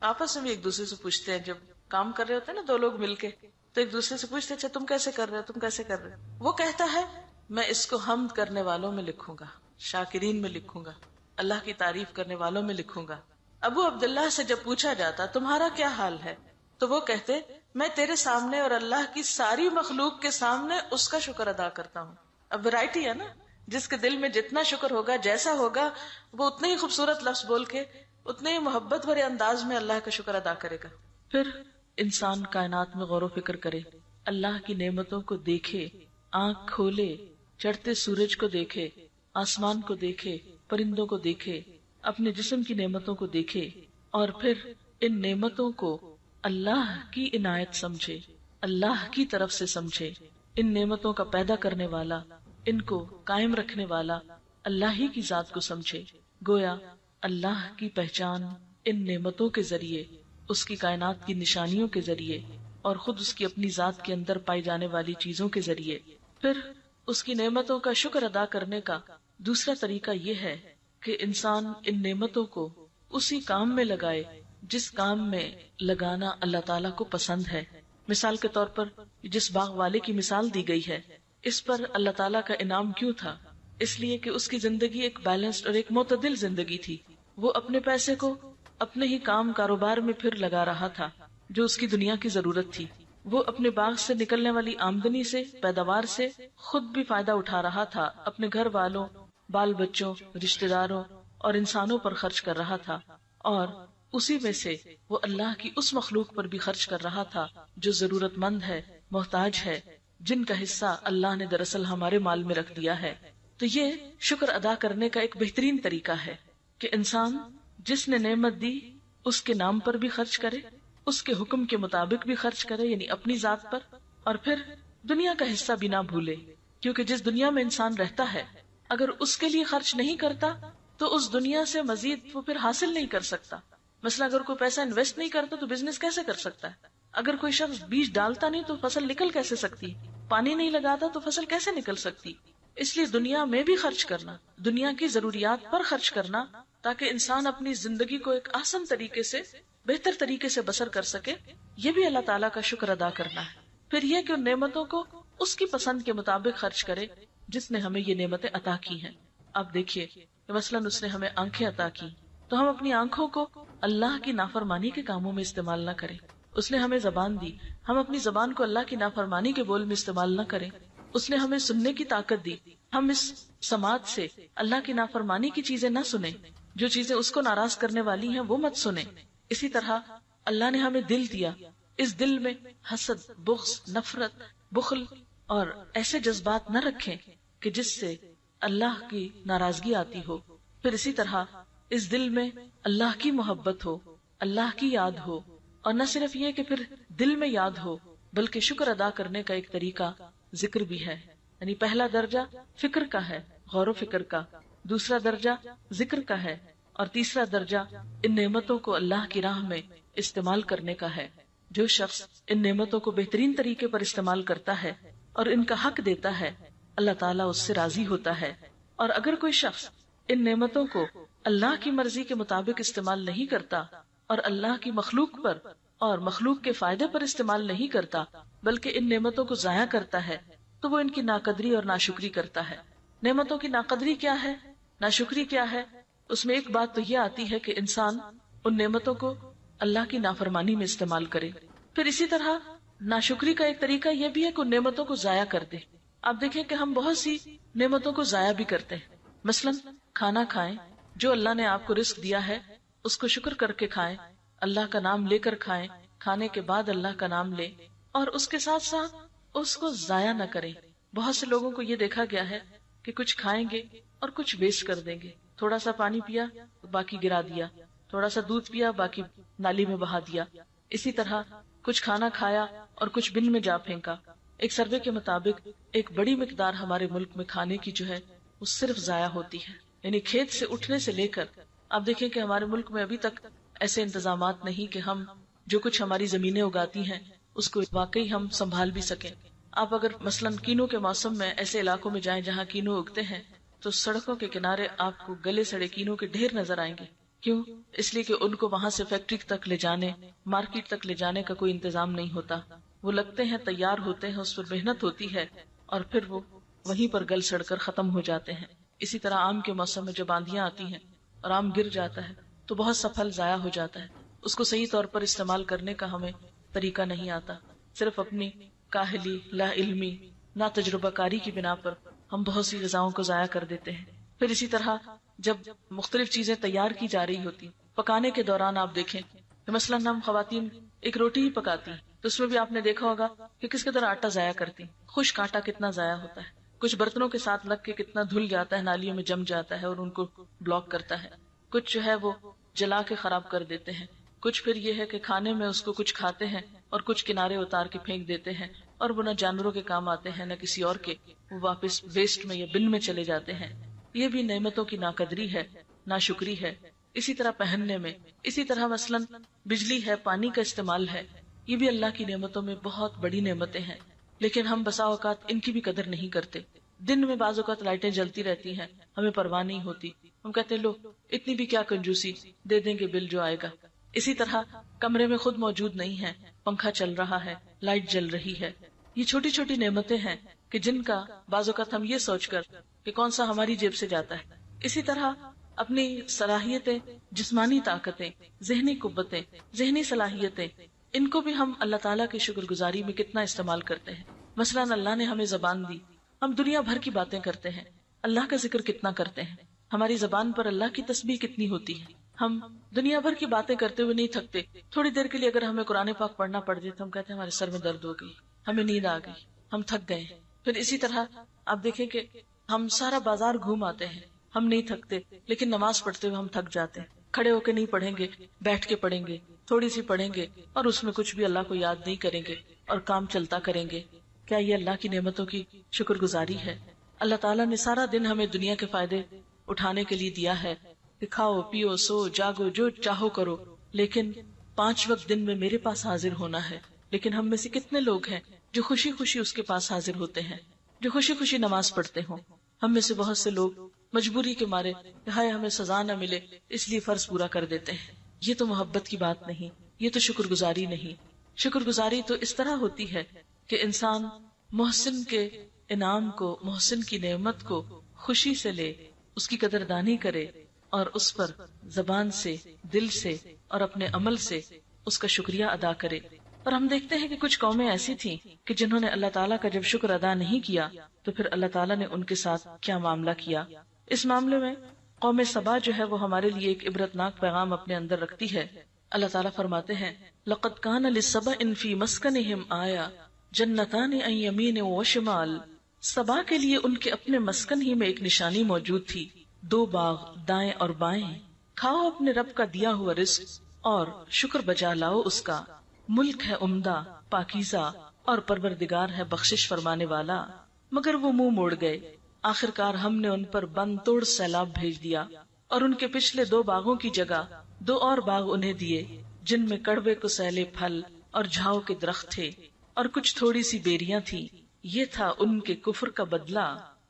آپس میں ایک دوسرے سے پوچھتے ہیں جب کام کر رہے ہوتے ہیں نا دو لوگ مل کے، تو ایک دوسرے سے پوچھتے اچھا تم کیسے کر رہے ہو، تم کیسے کر رہے ہو، وہ کہتا ہے میں اس کو حمد کرنے والوں میں لکھوں گا، شاکرین میں لکھوں گا، اللہ کی تعریف کرنے والوں میں لکھوں گا۔ ابو عبداللہ سے جب پوچھا جاتا تمہارا کیا حال ہے، تو وہ کہتے میں تیرے سامنے اور اللہ کی ساری مخلوق کے سامنے اس کا شکر ادا کرتا ہوں۔ اب ورائٹی ہے نا، جس کے دل میں جتنا شکر ہوگا، جیسا ہوگا، وہ اتنے ہی خوبصورت لفظ بول کے اتنے ہی محبت بھرے انداز میں اللہ کا شکر ادا کرے گا۔ پھر انسان کائنات میں غور و فکر کرے، اللہ کی نعمتوں کو دیکھے، آنکھ کھولے، چڑھتے سورج کو دیکھے، آسمان کو دیکھے، پرندوں کو دیکھے، اپنے جسم کی نعمتوں کو دیکھے، اور پھر ان نعمتوں کو اللہ کی عنایت سمجھے، اللہ کی طرف سے سمجھے، ان نعمتوں کا پیدا کرنے والا، ان کو قائم رکھنے والا اللہ ہی کی ذات کو سمجھے۔ گویا اللہ کی پہچان ان نعمتوں کے ذریعے، اس کی کائنات کی نشانیوں کے ذریعے، اور خود اس کی اپنی ذات کے اندر پائی جانے والی چیزوں کے ذریعے۔ پھر اس کی نعمتوں کا شکر ادا کرنے کا دوسرا طریقہ یہ ہے کہ انسان ان نعمتوں کو اسی کام میں لگائے جس کام میں لگانا اللہ تعالیٰ کو پسند ہے۔ مثال کے طور پر جس باغ والے کی مثال دی گئی ہے، اس پر اللہ تعالیٰ کا انعام کیوں تھا؟ اس لیے کہ اس کی زندگی ایک بیلنسڈ اور ایک معتدل زندگی تھی۔ وہ اپنے پیسے کو اپنے ہی کام کاروبار میں پھر لگا رہا تھا جو اس کی دنیا کی ضرورت تھی۔ وہ اپنے باغ سے نکلنے والی آمدنی سے، پیداوار سے خود بھی فائدہ اٹھا رہا تھا، اپنے گھر والوں، بال بچوں، رشتہ داروں اور انسانوں پر خرچ کر رہا تھا، اور اسی میں سے وہ اللہ کی اس مخلوق پر بھی خرچ کر رہا تھا جو ضرورت مند ہے، محتاج ہے، جن کا حصہ اللہ نے دراصل ہمارے مال میں رکھ دیا ہے۔ تو یہ شکر ادا کرنے کا ایک بہترین طریقہ ہے کہ انسان جس نے نعمت دی اس کے نام پر بھی خرچ کرے، اس کے حکم کے مطابق بھی خرچ کرے، یعنی اپنی ذات پر، اور پھر دنیا کا حصہ بھی نہ بھولے، کیونکہ جس دنیا میں انسان رہتا ہے اگر اس کے لیے خرچ نہیں کرتا تو اس دنیا سے مزید وہ پھر حاصل نہیں کر سکتا۔ مثلا اگر کوئی پیسہ انویسٹ نہیں کرتا تو بزنس کیسے کر سکتا ہے؟ اگر کوئی شخص بیج ڈالتا نہیں تو فصل نکل کیسے سکتی؟ پانی نہیں لگاتا تو فصل کیسے نکل سکتی؟ اس لیے دنیا میں بھی خرچ کرنا، دنیا کی ضروریات پر خرچ کرنا، تاکہ انسان اپنی زندگی کو ایک آسان طریقے سے، بہتر طریقے سے بسر کر سکے، یہ بھی اللہ تعالیٰ کا شکر ادا کرنا ہے۔ پھر یہ کہ ان نعمتوں کو اس کی پسند کے مطابق خرچ کرے جس نے ہمیں یہ نعمتیں عطا کی ہیں۔ اب دیکھیے کہ مثلاً اس نے ہمیں آنکھیں عطا کی تو ہم اپنی آنکھوں کو اللہ کی نافرمانی کے کاموں میں استعمال نہ کریں۔ اس نے ہمیں زبان دی، ہم اپنی زبان کو اللہ کی نافرمانی کے بول میں استعمال نہ کریں۔ اس نے ہمیں سننے کی طاقت دی، ہم اس سماعت سے اللہ کی نافرمانی کی چیزیں نہ سنیں، جو چیزیں اس کو ناراض کرنے والی ہیں وہ مت سنیں۔ اسی طرح اللہ نے ہمیں دل دیا، اس دل میں حسد، بغض، نفرت، بخل اور ایسے جذبات نہ رکھیں کہ جس سے اللہ کی ناراضگی آتی ہو۔ پھر اسی طرح اس دل میں اللہ کی محبت ہو، اللہ کی یاد ہو، اور نہ صرف یہ کہ پھر دل میں یاد ہو بلکہ شکر ادا کرنے کا ایک طریقہ ذکر بھی ہے۔ یعنی پہلا درجہ فکر کا ہے، غور و فکر کا، دوسرا درجہ ذکر کا ہے، اور تیسرا درجہ ان نعمتوں کو اللہ کی راہ میں استعمال کرنے کا ہے۔ جو شخص ان نعمتوں کو بہترین طریقے پر استعمال کرتا ہے اور ان کا حق دیتا ہے، اللہ تعالیٰ اس سے راضی ہوتا ہے۔ اور اگر کوئی شخص ان نعمتوں کو اللہ کی مرضی کے مطابق استعمال نہیں کرتا اور اللہ کی مخلوق پر اور مخلوق کے فائدے پر استعمال نہیں کرتا بلکہ ان نعمتوں کو ضائع کرتا ہے تو وہ ان کی ناقدری اور ناشکری کرتا ہے۔ نعمتوں کی ناقدری کیا ہے، ناشکری کیا ہے؟ اس میں ایک بات تو یہ آتی ہے کہ انسان ان نعمتوں کو اللہ کی نافرمانی میں استعمال کرے۔ پھر اسی طرح ناشکری کا ایک طریقہ یہ بھی ہے کہ ان نعمتوں کو ضائع کر دے۔ آپ دیکھیں کہ ہم بہت سی نعمتوں کو ضائع بھی کرتے ہیں۔ مثلا کھانا کھائیں، جو اللہ نے آپ کو رزق دیا ہے اس کو شکر کر کے کھائیں، اللہ کا نام لے کر کھائیں، کھانے کے بعد اللہ کا نام لیں، اور اس کے ساتھ ساتھ اس کو ضائع نہ کریں۔ بہت سے لوگوں کو یہ دیکھا گیا ہے کہ کچھ کھائیں گے اور کچھ ویسٹ کر دیں گے۔ تھوڑا سا پانی پیا باقی گرا دیا، تھوڑا سا دودھ پیا باقی نالی میں بہا دیا، اسی طرح کچھ کھانا کھایا اور کچھ بن میں جا پھینکا۔ ایک سروے کے مطابق ایک بڑی مقدار ہمارے ملک میں کھانے کی جو ہے وہ صرف ضائع ہوتی ہے، یعنی کھیت سے اٹھنے سے لے کر آپ دیکھیں کہ ہمارے ملک میں ابھی تک ایسے انتظامات نہیں کہ ہم جو کچھ ہماری زمینیں اگاتی ہیں اس کو واقعی ہم سنبھال بھی سکیں۔ آپ اگر مثلاً کینو کے موسم میں ایسے علاقوں میں جائیں جہاں کینو اگتے ہیں تو سڑکوں کے کنارے آپ کو گلے سڑے کینو کے ڈھیر نظر آئیں گے، کیوں؟ اس لیے کہ ان کو وہاں سے فیکٹری تک لے جانے، مارکیٹ تک لے جانے کا کوئی انتظام نہیں ہوتا. وہ لگتے ہیں، تیار ہوتے ہیں، اس پر محنت ہوتی ہے اور پھر وہ وہیں پر گل سڑ کر ختم ہو جاتے ہیں. اسی طرح آم کے موسم میں جب آندھیاں آتی ہیں اور آم گر جاتا ہے تو بہت سا پھل ضائع ہو جاتا ہے. اس کو صحیح طور پر استعمال کرنے کا ہمیں طریقہ نہیں آتا. صرف اپنی کاہلی، لا علمی، نا تجربہ کاری کی بنا پر ہم بہت سی غذاؤں کو ضائع کر دیتے ہیں. پھر اسی طرح جب مختلف چیزیں تیار کی جا رہی ہوتی، پکانے کے دوران آپ دیکھیں کہ مثلاً ہم خواتین ایک روٹی ہی پکاتی ہیں تو اس میں بھی آپ نے دیکھا ہوگا کہ کس قدر آٹا ضائع کرتی. خشک آٹا کتنا ضائع ہوتا ہے، کچھ برتنوں کے ساتھ لگ کے کتنا دھل جاتا ہے، نالیوں میں جم جاتا ہے اور ان کو بلاک کرتا ہے. کچھ جو ہے وہ جلا کے خراب کر دیتے ہیں. کچھ پھر یہ ہے کہ کھانے میں اس کو کچھ کھاتے ہیں اور کچھ کنارے اتار کے پھینک دیتے ہیں اور وہ نہ جانوروں کے کام آتے ہیں نہ کسی اور کے، وہ واپس ویسٹ میں یا بن میں چلے جاتے ہیں. یہ بھی نعمتوں کی ناقدری ہے، ناشکری ہے. اسی طرح پہننے میں، اسی طرح مثلاً بجلی ہے، پانی کا استعمال ہے، یہ بھی اللہ کی نعمتوں میں بہت بڑی نعمتیں ہیں. لیکن ہم بسا اوقات ان کی بھی قدر نہیں کرتے. دن میں بعض اوقات لائٹیں جلتی رہتی ہیں، ہمیں پرواہ نہیں ہوتی. ہم کہتے ہیں لو اتنی بھی کیا کنجوسی، دے دیں گے بل جو آئے گا. اسی طرح کمرے میں خود موجود نہیں ہے، پنکھا چل رہا ہے، لائٹ جل رہی ہے. یہ چھوٹی چھوٹی نعمتیں ہیں کہ جن کا بعض اوقات ہم یہ سوچ کر کہ کون سا ہماری جیب سے جاتا ہے. اسی طرح اپنی صلاحیتیں، جسمانی طاقتیں، ذہنی قوتیں، ذہنی صلاحیتیں، ان کو بھی ہم اللہ تعالیٰ کی شکر گزاری میں کتنا استعمال کرتے ہیں. مثلاً اللہ نے ہمیں زبان دی، ہم دنیا بھر کی باتیں کرتے ہیں، اللہ کا ذکر کتنا کرتے ہیں، ہماری زبان پر اللہ کی تسبیح کتنی ہوتی ہے. ہم دنیا بھر کی باتیں کرتے ہوئے نہیں تھکتے. تھوڑی دیر کے لیے اگر ہمیں قرآن پاک پڑھنا پڑ جائے تو ہم کہتے ہیں ہمارے سر میں درد ہو گئی، ہمیں نیند آ گئی، ہم تھک گئے. پھر اسی طرح آپ دیکھیں کہ ہم سارا بازار گھوم آتے ہیں، ہم نہیں تھکتے، لیکن نماز پڑھتے ہوئے ہم تھک جاتے ہیں. کھڑے ہو کے نہیں پڑھیں گے، بیٹھ کے پڑھیں گے، تھوڑی سی پڑھیں گے اور اس میں کچھ بھی اللہ کو یاد نہیں کریں گے اور کام چلتا کریں گے. کیا یہ اللہ کی نعمتوں کی شکر گزاری ہے؟ اللہ تعالیٰ نے سارا دن ہمیں دنیا کے فائدے اٹھانے کے لیے دیا ہے کہ کھاؤ پیو سو جاگو جو چاہو کرو، لیکن 5 وقت دن میں میرے پاس حاضر ہونا ہے. لیکن ہم میں سے کتنے لوگ ہیں جو خوشی خوشی اس کے پاس حاضر ہوتے ہیں، جو خوشی خوشی نماز پڑھتے ہوں؟ ہم میں سے بہت سے لوگ مجبوری کے مارے ہائے ہمیں سزا نہ ملے اس لیے فرض پورا کر دیتے ہیں. یہ تو محبت کی بات نہیں، یہ تو شکر گزاری نہیں. شکر گزاری تو اس طرح ہوتی ہے کہ انسان محسن کے انعام کو، محسن کی نعمت کو خوشی سے لے، اس کی قدردانی کرے اور اس پر زبان سے، دل سے اور اپنے عمل سے اس کا شکریہ ادا کرے. اور ہم دیکھتے ہیں کہ کچھ قومیں ایسی تھیں کہ جنہوں نے اللہ تعالیٰ کا جب شکر ادا نہیں کیا تو پھر اللہ تعالیٰ نے ان کے ساتھ کیا معاملہ کیا. اس معاملے میں قوم سبا جو ہے وہ ہمارے لیے ایک عبرتناک پیغام اپنے اندر رکھتی ہے. اللہ تعالیٰ فرماتے ہیں لَقَدْ كَانَ لِسَّبَإٍ فِي مَسْكَنِهِمْ آيَةٌ جَنَّتَانِ عَنْ يَمِينٍ وَشِمَالٍ. سبا کے لیے ان کے اپنے مسکن ہی میں ایک نشانی موجود تھی، 2 باغ دائیں اور بائیں. کھاؤ اپنے رب کا دیا ہوا رزق اور شکر بجا لاؤ اس کا. ملک ہے عمدہ، پاکیزہ اور پروردگار ہے بخشش فرمانے والا. مگر وہ منہ موڑ گئے. آخرکار ہم نے ان پر بند توڑ سیلاب بھیج دیا اور ان کے پچھلے 2 باغوں کی جگہ 2 اور باغ انہیں دیے جن میں کڑوے کو سیلے پھل اور جھاؤ کے درخت تھے اور کچھ تھوڑی سی بیریاں تھیں. یہ تھا ان کے کفر کا بدلہ،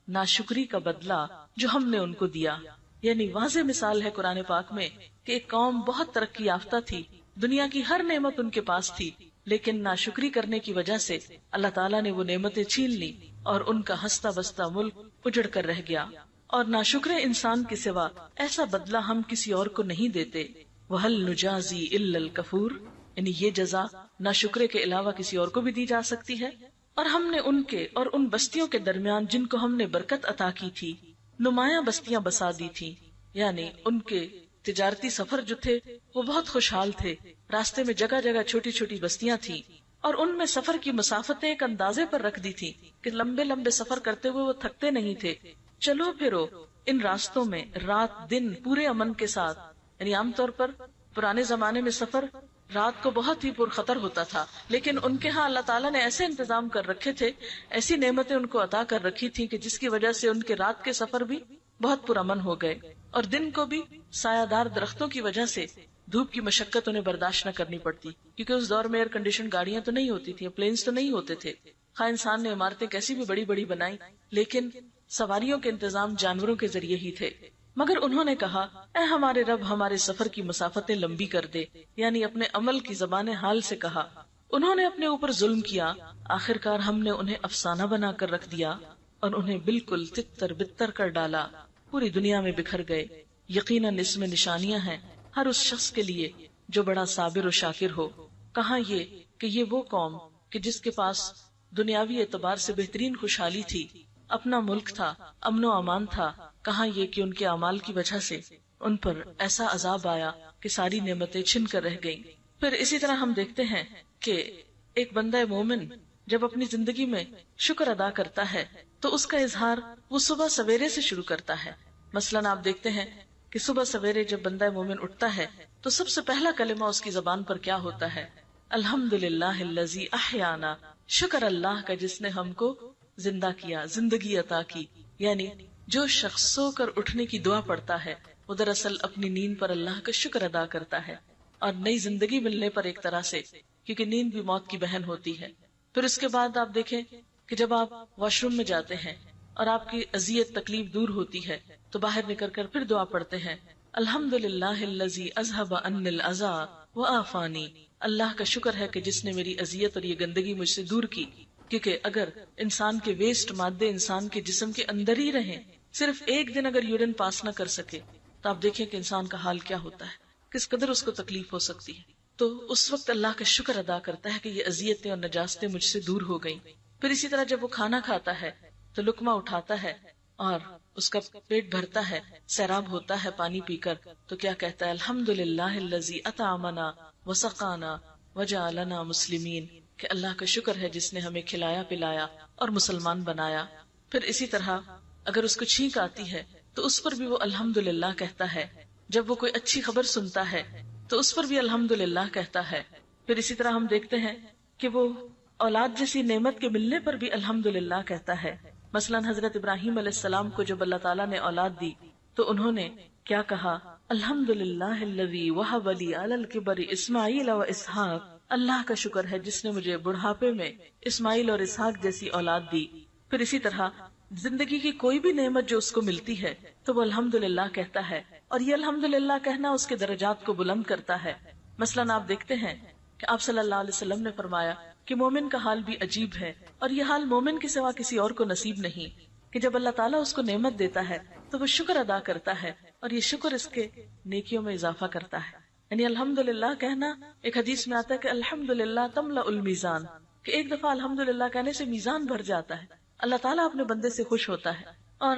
ناشکری کا بدلہ جو ہم نے ان کو دیا. یعنی واضح مثال ہے قرآن پاک میں کہ ایک قوم بہت ترقی یافتہ تھی، دنیا کی ہر نعمت ان کے پاس تھی، لیکن ناشکری کرنے کی وجہ سے اللہ تعالیٰ نے وہ نعمتیں چھین لی اور ان کا ہنستا بستا ملک اجڑ کر رہ گیا. اور ناشکر انسان کے سوا ایسا بدلہ ہم کسی اور کو نہیں دیتے. وَهَلْ نُجَازِي إِلَّا الْكَفُورَ. یعنی یہ جزا ناشکرے کے علاوہ کسی اور کو بھی دی جا سکتی ہے. اور ہم نے ان کے اور ان بستیوں کے درمیان جن کو ہم نے برکت عطا کی تھی نمایاں بستیاں بسا دی تھی. یعنی ان کے تجارتی سفر جو تھے وہ بہت خوشحال تھے. راستے میں جگہ جگہ چھوٹی چھوٹی بستیاں تھیں اور ان میں سفر کی مسافتیں ایک اندازے پر رکھ دی تھی کہ لمبے لمبے سفر کرتے ہوئے وہ تھکتے نہیں تھے. چلو پھرو ان راستوں میں رات دن پورے امن کے ساتھ. یعنی عام طور پر پرانے زمانے میں سفر رات کو بہت ہی پرخطر ہوتا تھا، لیکن ان کے ہاں اللہ تعالیٰ نے ایسے انتظام کر رکھے تھے، ایسی نعمتیں ان کو عطا کر رکھی تھی کہ جس کی وجہ سے ان کے رات کے سفر بھی بہت پرامن ہو گئے اور دن کو بھی سایہ دار درختوں کی وجہ سے دھوپ کی مشقت انہیں برداشت نہ کرنی پڑتی، کیونکہ اس دور میں ایئر کنڈیشن گاڑیاں تو نہیں ہوتی تھیں، پلینز تو نہیں ہوتے تھے. خواہ انسان نے عمارتیں کیسی بھی بڑی بڑی بنائی، لیکن سواریوں کے انتظام جانوروں کے ذریعے ہی تھے. مگر انہوں نے کہا اے ہمارے رب ہمارے سفر کی مسافتیں لمبی کر دے، یعنی اپنے عمل کی زبان حال سے کہا۔ انہوں نے اپنے اوپر ظلم کیا، آخر کار ہم نے انہیں افسانہ بنا کر رکھ دیا اور انہیں بالکل تتر بتر کر ڈالا، پوری دنیا میں بکھر گئے۔ یقیناً اس میں نشانیاں ہیں ہر اس شخص کے لیے جو بڑا صابر و شاکر ہو۔ کہاں یہ کہ یہ وہ قوم کہ جس کے پاس دنیاوی اعتبار سے بہترین خوشحالی تھی، اپنا ملک تھا، امن و امان تھا، کہاں یہ کہ ان کے اعمال کی وجہ سے ان پر ایسا عذاب آیا کہ ساری نعمتیں چھن کر رہ گئیں۔ پھر اسی طرح ہم دیکھتے ہیں کہ ایک بندہ مومن جب اپنی زندگی میں شکر ادا کرتا ہے تو اس کا اظہار وہ صبح سویرے سے شروع کرتا ہے۔ مثلاً آپ دیکھتے ہیں کہ صبح سویرے جب بندہ مومن اٹھتا ہے تو سب سے پہلا کلمہ اس کی زبان پر کیا ہوتا ہے؟ الحمدللہ الذی احیانا، شکر اللہ کا جس نے ہم کو زندہ کیا، زندگی عطا کی۔ یعنی جو شخص سو کر اٹھنے کی دعا پڑھتا ہے وہ دراصل اپنی نیند پر اللہ کا شکر ادا کرتا ہے، اور نئی زندگی ملنے پر ایک طرح سے، کیونکہ نیند بھی موت کی بہن ہوتی ہے۔ پھر اس کے بعد آپ دیکھیں کہ جب آپ واش روم میں جاتے ہیں اور آپ کی اذیت تکلیف دور ہوتی ہے تو باہر نکل کر پھر دعا پڑھتے ہیں، الحمدللہ الذی اذھب عنی الاذی وعافانی، اللہ کا شکر ہے کہ جس نے میری اذیت اور یہ گندگی مجھ سے دور کی۔ کیونکہ اگر انسان کے ویسٹ مادے انسان کے جسم کے اندر ہی رہیں، صرف ایک دن اگر یورین پاس نہ کر سکے تو آپ دیکھیں کہ انسان کا حال کیا ہوتا ہے، کس قدر اس کو تکلیف ہو سکتی ہے۔ تو اس وقت اللہ کا شکر ادا کرتا ہے کہ یہ اذیتیں اور نجاستیں مجھ سے دور ہو گئیں۔ پھر اسی طرح جب وہ کھانا کھاتا ہے تو لقمہ اٹھاتا ہے اور اس کا پیٹ بھرتا ہے، سیراب ہوتا ہے پانی پی کر، تو کیا کہتا ہے؟ الحمدللہ الذی اطعمنا وسقانا وجعلنا مسلمین، کہ اللہ کا شکر ہے جس نے ہمیں کھلایا پلایا اور مسلمان بنایا۔ پھر اسی طرح اگر اس کو چھینک آتی ہے تو اس پر بھی وہ الحمدللہ کہتا ہے، جب وہ کوئی اچھی خبر سنتا ہے تو اس پر بھی الحمدللہ کہتا ہے۔ پھر اسی طرح ہم دیکھتے ہیں کہ وہ اولاد جیسی نعمت کے ملنے پر بھی الحمدللہ کہتا ہے۔ مثلا حضرت ابراہیم علیہ السلام کو جب اللہ تعالیٰ نے اولاد دی تو انہوں نے کیا کہا؟ الحمدللہ الذی وہب لی علی الکبر اسماعیل و اسحاق، اللہ کا شکر ہے جس نے مجھے بڑھاپے میں اسماعیل اور اسحاق جیسی اولاد دی۔ پھر اسی طرح زندگی کی کوئی بھی نعمت جو اس کو ملتی ہے تو وہ الحمدللہ کہتا ہے، اور یہ الحمدللہ کہنا اس کے درجات کو بلند کرتا ہے۔ مثلاً آپ دیکھتے ہیں کہ آپ صلی اللہ علیہ وسلم نے فرمایا کہ مومن کا حال بھی عجیب ہے، اور یہ حال مومن کے سوا کسی اور کو نصیب نہیں، کہ جب اللہ تعالیٰ اس کو نعمت دیتا ہے تو وہ شکر ادا کرتا ہے، اور یہ شکر اس کے نیکیوں میں اضافہ کرتا ہے۔ یعنی الحمدللہ کہنا، ایک حدیث میں آتا ہے کہ الحمدللہ تملأ المیزان، کہ ایک دفعہ الحمدللہ کہنے سے میزان بھر جاتا ہے، اللہ تعالیٰ اپنے بندے سے خوش ہوتا ہے۔ اور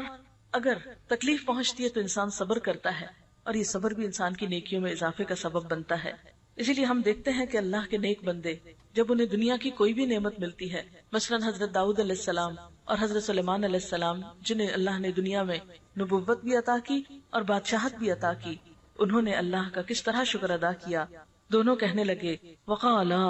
اگر تکلیف پہنچتی ہے تو انسان صبر کرتا ہے، اور یہ صبر بھی انسان کی نیکیوں میں اضافے کا سبب بنتا ہے۔ اسی لیے ہم دیکھتے ہیں کہ اللہ کے نیک بندے جب انہیں دنیا کی کوئی بھی نعمت ملتی ہے، مثلاً حضرت داؤد علیہ السلام اور حضرت سلیمان علیہ السلام، جنہیں اللہ نے دنیا میں نبوت بھی عطا کی اور بادشاہت بھی عطا کی، انہوں نے اللہ کا کس طرح شکر ادا کیا۔ دونوں کہنے لگے وقالا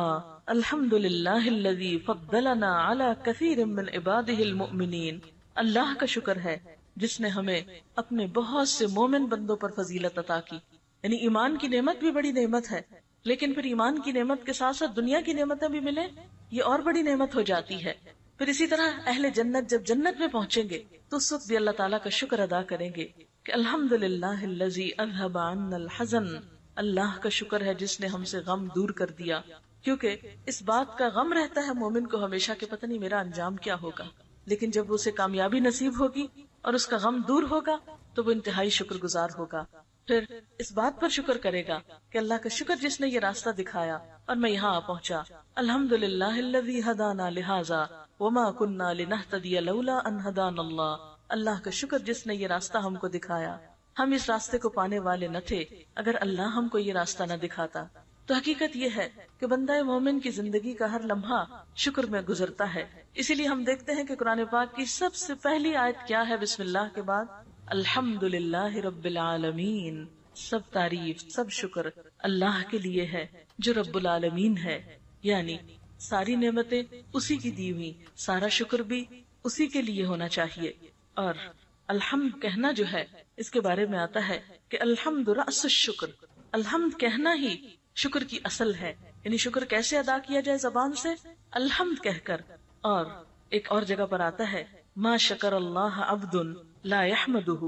الحمدللہ الذی فضلنا علی کثیر من عبادہ المؤمنین، اللہ کا شکر ہے جس نے ہمیں اپنے بہت سے مومن بندوں پر فضیلت عطا کی۔ یعنی ایمان کی نعمت بھی بڑی نعمت ہے، لیکن پھر ایمان کی نعمت کے ساتھ ساتھ دنیا کی نعمتیں بھی ملیں، یہ اور بڑی نعمت ہو جاتی ہے۔ پھر اسی طرح اہل جنت جب جنت میں پہنچیں گے تو اس وقت بھی اللہ تعالیٰ کا شکر ادا کریں گے کہ الحمدللہ الذی اذھب عنا الحزن، اللہ کا شکر ہے جس نے ہم سے غم دور کر دیا۔ کیونکہ اس بات کا غم رہتا ہے مومن کو ہمیشہ کہ پتہ نہیں میرا انجام کیا ہوگا، لیکن جب اسے کامیابی نصیب ہوگی اور اس کا غم دور ہوگا تو وہ انتہائی شکر گزار ہوگا۔ پھر اس بات پر شکر کرے گا کہ اللہ کا شکر جس نے یہ راستہ دکھایا اور میں یہاں آ پہنچا، الحمدللہ الذی ہدانا لہذا وما کننا لنہتدی لولا ان ہدانا اللہ، اللہ کا شکر جس نے یہ راستہ ہم کو دکھایا، ہم اس راستے کو پانے والے نہ تھے اگر اللہ ہم کو یہ راستہ نہ دکھاتا۔ تو حقیقت یہ ہے کہ بندہ مومن کی زندگی کا ہر لمحہ شکر میں گزرتا ہے۔ اسی لیے ہم دیکھتے ہیں کہ قرآن پاک کی سب سے پہلی آیت کیا ہے؟ بسم اللہ کے بعد الحمدللہ رب العالمین، سب تعریف سب شکر اللہ کے لیے ہے جو رب العالمین ہے، یعنی ساری نعمتیں اسی کی دی ہوئی، سارا شکر بھی اسی کے لیے ہونا چاہیے۔ اور الحمد کہنا جو ہے اس کے بارے میں آتا ہے کہ الحمد رأس الشکر، الحمد کہنا ہی شکر کی اصل ہے۔ یعنی شکر کیسے ادا کیا جائے زبان سے؟ الحمد کہہ کر۔ اور ایک اور جگہ پر آتا ہے ما شکر اللہ عبد لا يحمدہ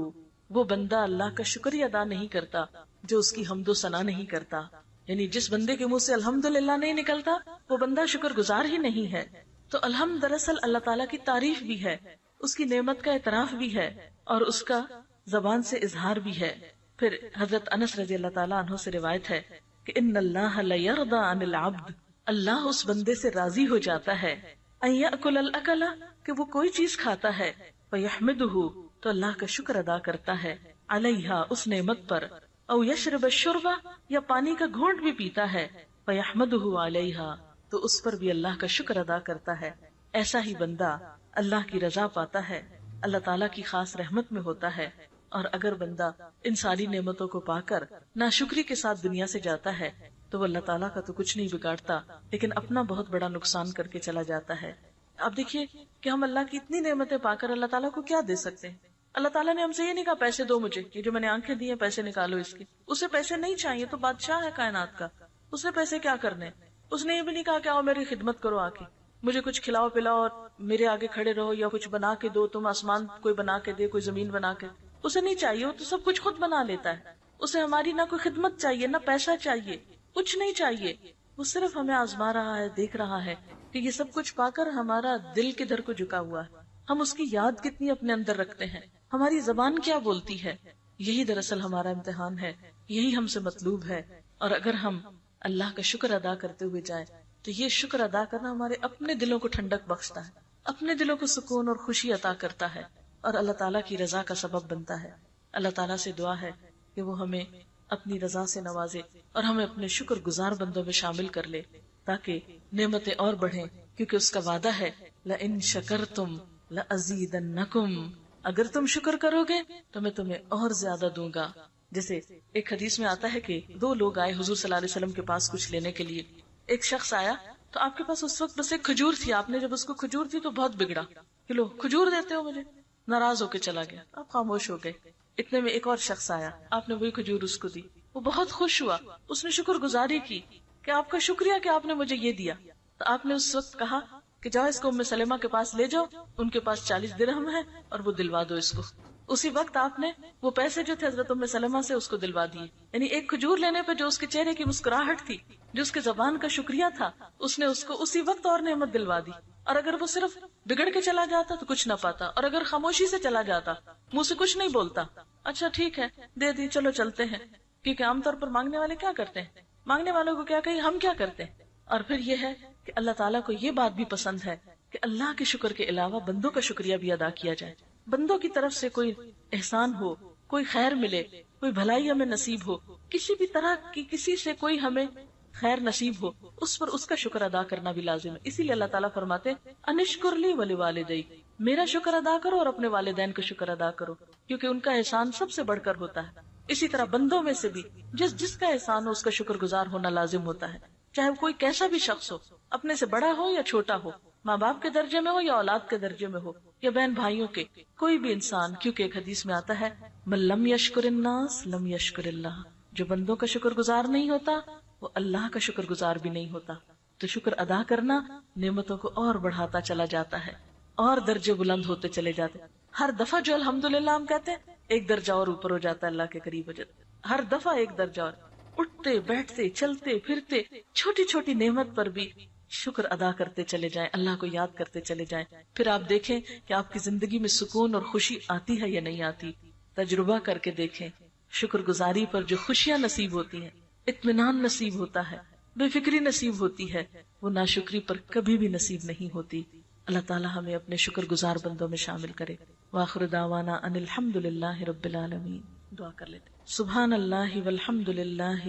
وہ بندہ اللہ کا شکریہ ادا نہیں کرتا جو اس کی حمد و ثنا نہیں کرتا. یعنی جس بندے کے منہ سے الحمدللہ نہیں نکلتا وہ بندہ شکر گزار ہی نہیں ہے. تو الحمد دراصل اللہ تعالیٰ کی تعریف بھی ہے، اس کی نعمت کا اعتراف بھی ہے اور اس کا زبان سے اظہار بھی ہے. پھر حضرت انس رضی اللہ تعالیٰ عنہ سے روایت ہے کہ ان اللہ لیرضی عن العبد، اللہ اس بندے سے راضی ہو جاتا ہے، ان یأکل الاکل، کہ وہ کوئی چیز کھاتا ہے، فیحمدہ، تو اللہ کا شکر ادا کرتا ہے، علیہا، اس نعمت پر، او یشرب الشرب، یا پانی کا گھونٹ بھی پیتا ہے، فیحمدہ علیہا، تو اس پر بھی اللہ کا شکر ادا کرتا ہے. ایسا ہی بندہ اللہ کی رضا پاتا ہے، اللہ تعالیٰ کی خاص رحمت میں ہوتا ہے. اور اگر بندہ ان ساری نعمتوں کو پا کر ناشکری کے ساتھ دنیا سے جاتا ہے تو وہ اللہ تعالیٰ کا تو کچھ نہیں بگاڑتا لیکن اپنا بہت بڑا نقصان کر کے چلا جاتا ہے. اب دیکھیے کہ ہم اللہ کی اتنی نعمتیں پا کر اللہ تعالیٰ کو کیا دے سکتے ہیں. اللہ تعالیٰ نے ہم سے یہ نہیں کہا پیسے دو مجھے، یہ جو میں نے آنکھیں دی ہیں پیسے نکالو اس کے. اسے پیسے نہیں چاہیے، تو بادشاہ ہے کائنات کا، اس نے پیسے کیا کرنے. اس نے یہ بھی نہیں کہا کہ آؤ میری خدمت کرو، آ کے مجھے کچھ کھلاؤ پلاؤ اور میرے آگے کھڑے رہو، یا کچھ بنا کے دو، تم آسمان کوئی بنا کے دے، کوئی زمین بنا کے. اسے نہیں چاہیے، وہ تو سب کچھ خود بنا لیتا ہے. اسے ہماری نہ کوئی خدمت چاہیے، نہ پیسہ چاہیے، کچھ نہیں چاہیے. وہ صرف ہمیں آزما رہا ہے، دیکھ رہا ہے کہ یہ سب کچھ پا کر ہمارا دل کدھر کو جھکا ہوا ہے، ہم اس کی یاد کتنی اپنے اندر رکھتے ہیں، ہماری زبان کیا بولتی ہے. یہی دراصل ہمارا امتحان ہے، یہی ہم سے مطلوب ہے. اور اگر ہم اللہ کا شکر ادا کرتے ہوئے جائیں تو یہ شکر ادا کرنا ہمارے اپنے دلوں کو ٹھنڈک بخشتا ہے، اپنے دلوں کو سکون اور خوشی عطا کرتا ہے اور اللہ تعالیٰ کی رضا کا سبب بنتا ہے. اللہ تعالیٰ سے دعا ہے کہ وہ ہمیں اپنی رضا سے نوازے اور ہمیں اپنے شکر گزار بندوں میں شامل کر لے تاکہ نعمتیں اور بڑھیں، کیونکہ اس کا وعدہ ہے لَإِن شَكَرْتُمْ لَأَزِيدَنَّكُمْ، اگر تم شکر کرو گے تو میں تمہیں اور زیادہ دوں گا. جیسے ایک حدیث میں آتا ہے کہ دو لوگ آئے حضور صلی اللہ علیہ وسلم کے پاس کچھ لینے کے لیے. ایک شخص آیا تو آپ کے پاس اس وقت بس ایک کھجور تھی، آپ نے جب اس کو کھجور تھی تو بہت بگڑا کہ لو کھجور دیتے ہو مجھے، ناراض ہو کے چلا گیا، آپ خاموش ہو گئے. اتنے میں ایک اور شخص آیا، آپ نے وہی کھجور اس کو دی، وہ بہت خوش ہوا، اس نے شکر گزاری کی کہ آپ کا شکریہ کہ آپ نے مجھے یہ دیا. تو آپ نے اس وقت کہا کہ جاؤ اس کو ام سلمہ کے پاس لے جاؤ، ان کے پاس 40 درہم ہے اور وہ دلوا دو اس کو. اسی وقت آپ نے وہ پیسے جو تھے حضرت ام سلمہ سے اس کو دلوا دیے. یعنی ایک کھجور لینے پہ جو اس کے چہرے کی مسکراہٹ تھی، جو اس کے زبان کا شکریہ تھا، اس نے اس کو اسی وقت اور نعمت دلوا دی. اور اگر وہ صرف بگڑ کے چلا جاتا تو کچھ نہ پاتا، اور اگر خاموشی سے چلا جاتا، منہ سے کچھ نہیں بولتا، اچھا ٹھیک ہے دے دی، چلو چلتے ہیں. کیونکہ عام طور پر مانگنے والے کیا کرتے ہیں، مانگنے والوں کو کیا کہیں، ہم کیا کرتے ہیں. اور پھر یہ ہے کہ اللہ تعالیٰ کو یہ بات بھی پسند ہے کہ اللہ کے شکر کے علاوہ بندوں کا شکریہ بھی ادا کیا جائے. بندوں کی طرف سے کوئی احسان ہو، کوئی خیر ملے، کوئی بھلائی ہمیں نصیب ہو، کسی بھی طرح کی کسی سے کوئی ہمیں خیر نصیب ہو، اس پر اس کا شکر ادا کرنا بھی لازم ہے. اسی لیے اللہ تعالیٰ فرماتے ہیں انشکر لی ولوالدیک، میرا شکر ادا کرو اور اپنے والدین کا شکر ادا کرو، کیونکہ ان کا احسان سب سے بڑھ کر ہوتا ہے. اسی طرح بندوں میں سے بھی جس کا احسان ہو اس کا شکر گزار ہونا لازم ہوتا ہے، چاہے وہ کوئی کیسا بھی شخص ہو، اپنے سے بڑا ہو یا چھوٹا ہو، ماں باپ کے درجے میں ہو یا اولاد کے درجے میں ہو یا بہن بھائیوں کے، کوئی بھی انسان. کیونکہ ایک حدیث میں آتا ہے من لم یشکر الناس لم یشکر اللہ، جو بندوں کا شکر گزار نہیں ہوتا وہ اللہ کا شکر گزار بھی نہیں ہوتا. تو شکر ادا کرنا نعمتوں کو اور بڑھاتا چلا جاتا ہے اور درجے بلند ہوتے چلے جاتے ہیں. ہر دفعہ جو الحمدللہ ہم کہتے ہیں ایک درجہ اور اوپر ہو جاتا ہے، اللہ کے قریب ہو جاتا ہے. ہر دفعہ ایک درجہ اور، اٹھتے بیٹھتے چلتے پھرتے چھوٹی چھوٹی نعمت پر بھی شکر ادا کرتے چلے جائیں، اللہ کو یاد کرتے چلے جائیں. پھر آپ دیکھیں کہ آپ کی زندگی میں سکون اور خوشی آتی ہے یا نہیں آتی. تجربہ کر کے دیکھیں، شکر گزاری پر جو خوشیاں نصیب ہوتی ہیں، اطمینان نصیب ہوتا ہے، بے فکری نصیب ہوتی ہے، وہ ناشکری پر کبھی بھی نصیب نہیں ہوتی. اللہ تعالی ہمیں اپنے شکر گزار بندوں میں شامل کرے. وآخر دعوانا ان الحمدللہ رب العالمین. دعا کر لیتے. سبحان اللہ والحمدللہ،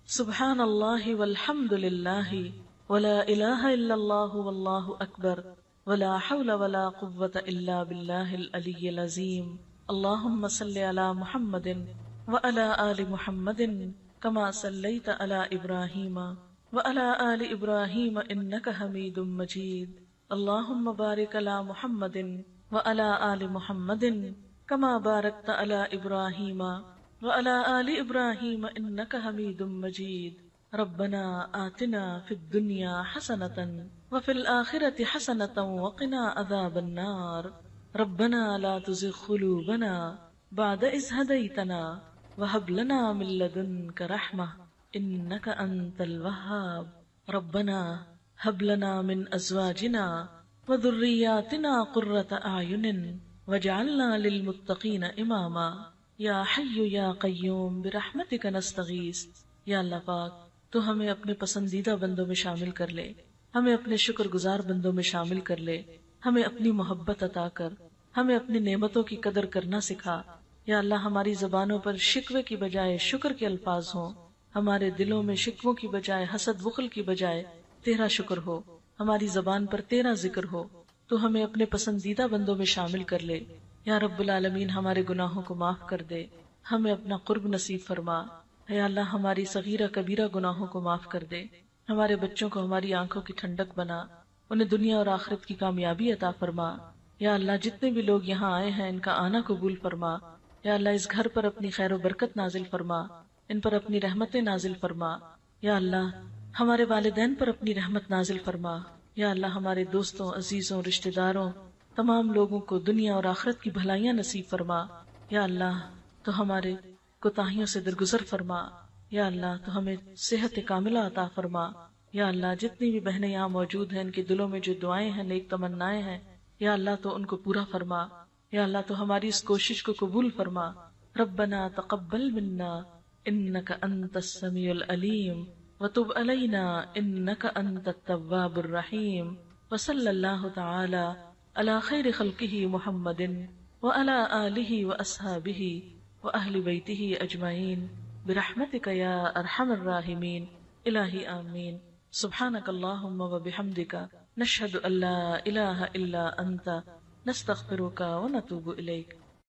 سبحان اللہ والحمدللہ، ولا الہ الا اللہ واللہ اکبر، ولا حول ولا قوة الا باللہ العلی العظیم. اللہم صلی علی محمد وعلی آل محمد کما صلیت علی ابراہیم وعلی آل ابراہیم انک حمید مجید. اللہم بارک علی محمد وعلی آل محمد کما بارکت علی ابراہیم وعلی آل ابراہیم انک حمید مجید. ربنا آتنا فی الدنیا حسنۃ وفی الآخرۃ حسنۃ وقنا عذاب النار. ربنا لا تزغ قلوبنا بعد إذ هديتنا وهب لنا من لدنك رحمة إنك أنت الوهاب ربنا هب لنا من أزواجنا وذرياتنا قرة أعين واجعلنا للمتقين إماما یا حی یا قیوم برحمتک نستغیث۔ یا اللہ پاک تو ہمیں اپنے پسندیدہ بندوں میں شامل کر لے، ہمیں اپنے شکر گزار بندوں میں شامل کر لے، ہمیں اپنی محبت عطا کر، ہمیں اپنی نعمتوں کی قدر کرنا سکھا۔ یا اللہ ہماری زبانوں پر شکوے کی بجائے شکر کے الفاظ ہوں، ہمارے دلوں میں شکووں کی بجائے حسد بخل کی بجائے تیرا شکر ہو، ہماری زبان پر تیرا ذکر ہو، تو ہمیں اپنے پسندیدہ بندوں میں شامل کر لے۔ یا رب العالمین ہمارے گناہوں کو معاف کر دے، ہمیں اپنا قرب نصیب فرما۔ یا اللہ ہماری صغیرہ کبیرہ گناہوں کو معاف کر دے، ہمارے بچوں کو ہماری آنکھوں کی ٹھنڈک بنا، انہیں دنیا اور آخرت کی کامیابی عطا فرما۔ یا اللہ جتنے بھی لوگ یہاں آئے ہیں ان کا آنا قبول فرما۔ یا اللہ اس گھر پر اپنی خیر و برکت نازل فرما، ان پر اپنی رحمتیں نازل فرما۔ یا اللہ ہمارے والدین پر اپنی رحمت نازل فرما۔ یا اللہ ہمارے دوستوں، عزیزوں، رشتہ داروں، تمام لوگوں کو دنیا اور آخرت کی بھلائیاں نصیب فرما۔ یا اللہ تو ہمارے کوتاہیوں سے درگزر فرما۔ یا اللہ تو ہمیں صحت کاملہ عطا فرما۔ یا اللہ جتنی بھی بہنیں یہاں موجود ہیں ان کے دلوں میں جو دعائیں ہیں، نیک تمنائیں ہیں، یا اللہ تو ان کو پورا فرما۔ یا اللہ تو ہماری اس کوشش کو قبول فرما۔ ربنا تقبل منا انک انت السمیع العلیم وتب علینا انک انت التواب الرحیم وصلی اللہ تعالی علی خیر خلقہ محمد وعلی آلہ واصحابہ واہل بیتہ اجمعین برحمتک یا ارحم الراحمین الہی آمین۔ سبحانک اللہم وبحمدک نشہد ان لا الہ الا انت نستغفرک ونتوب الیک۔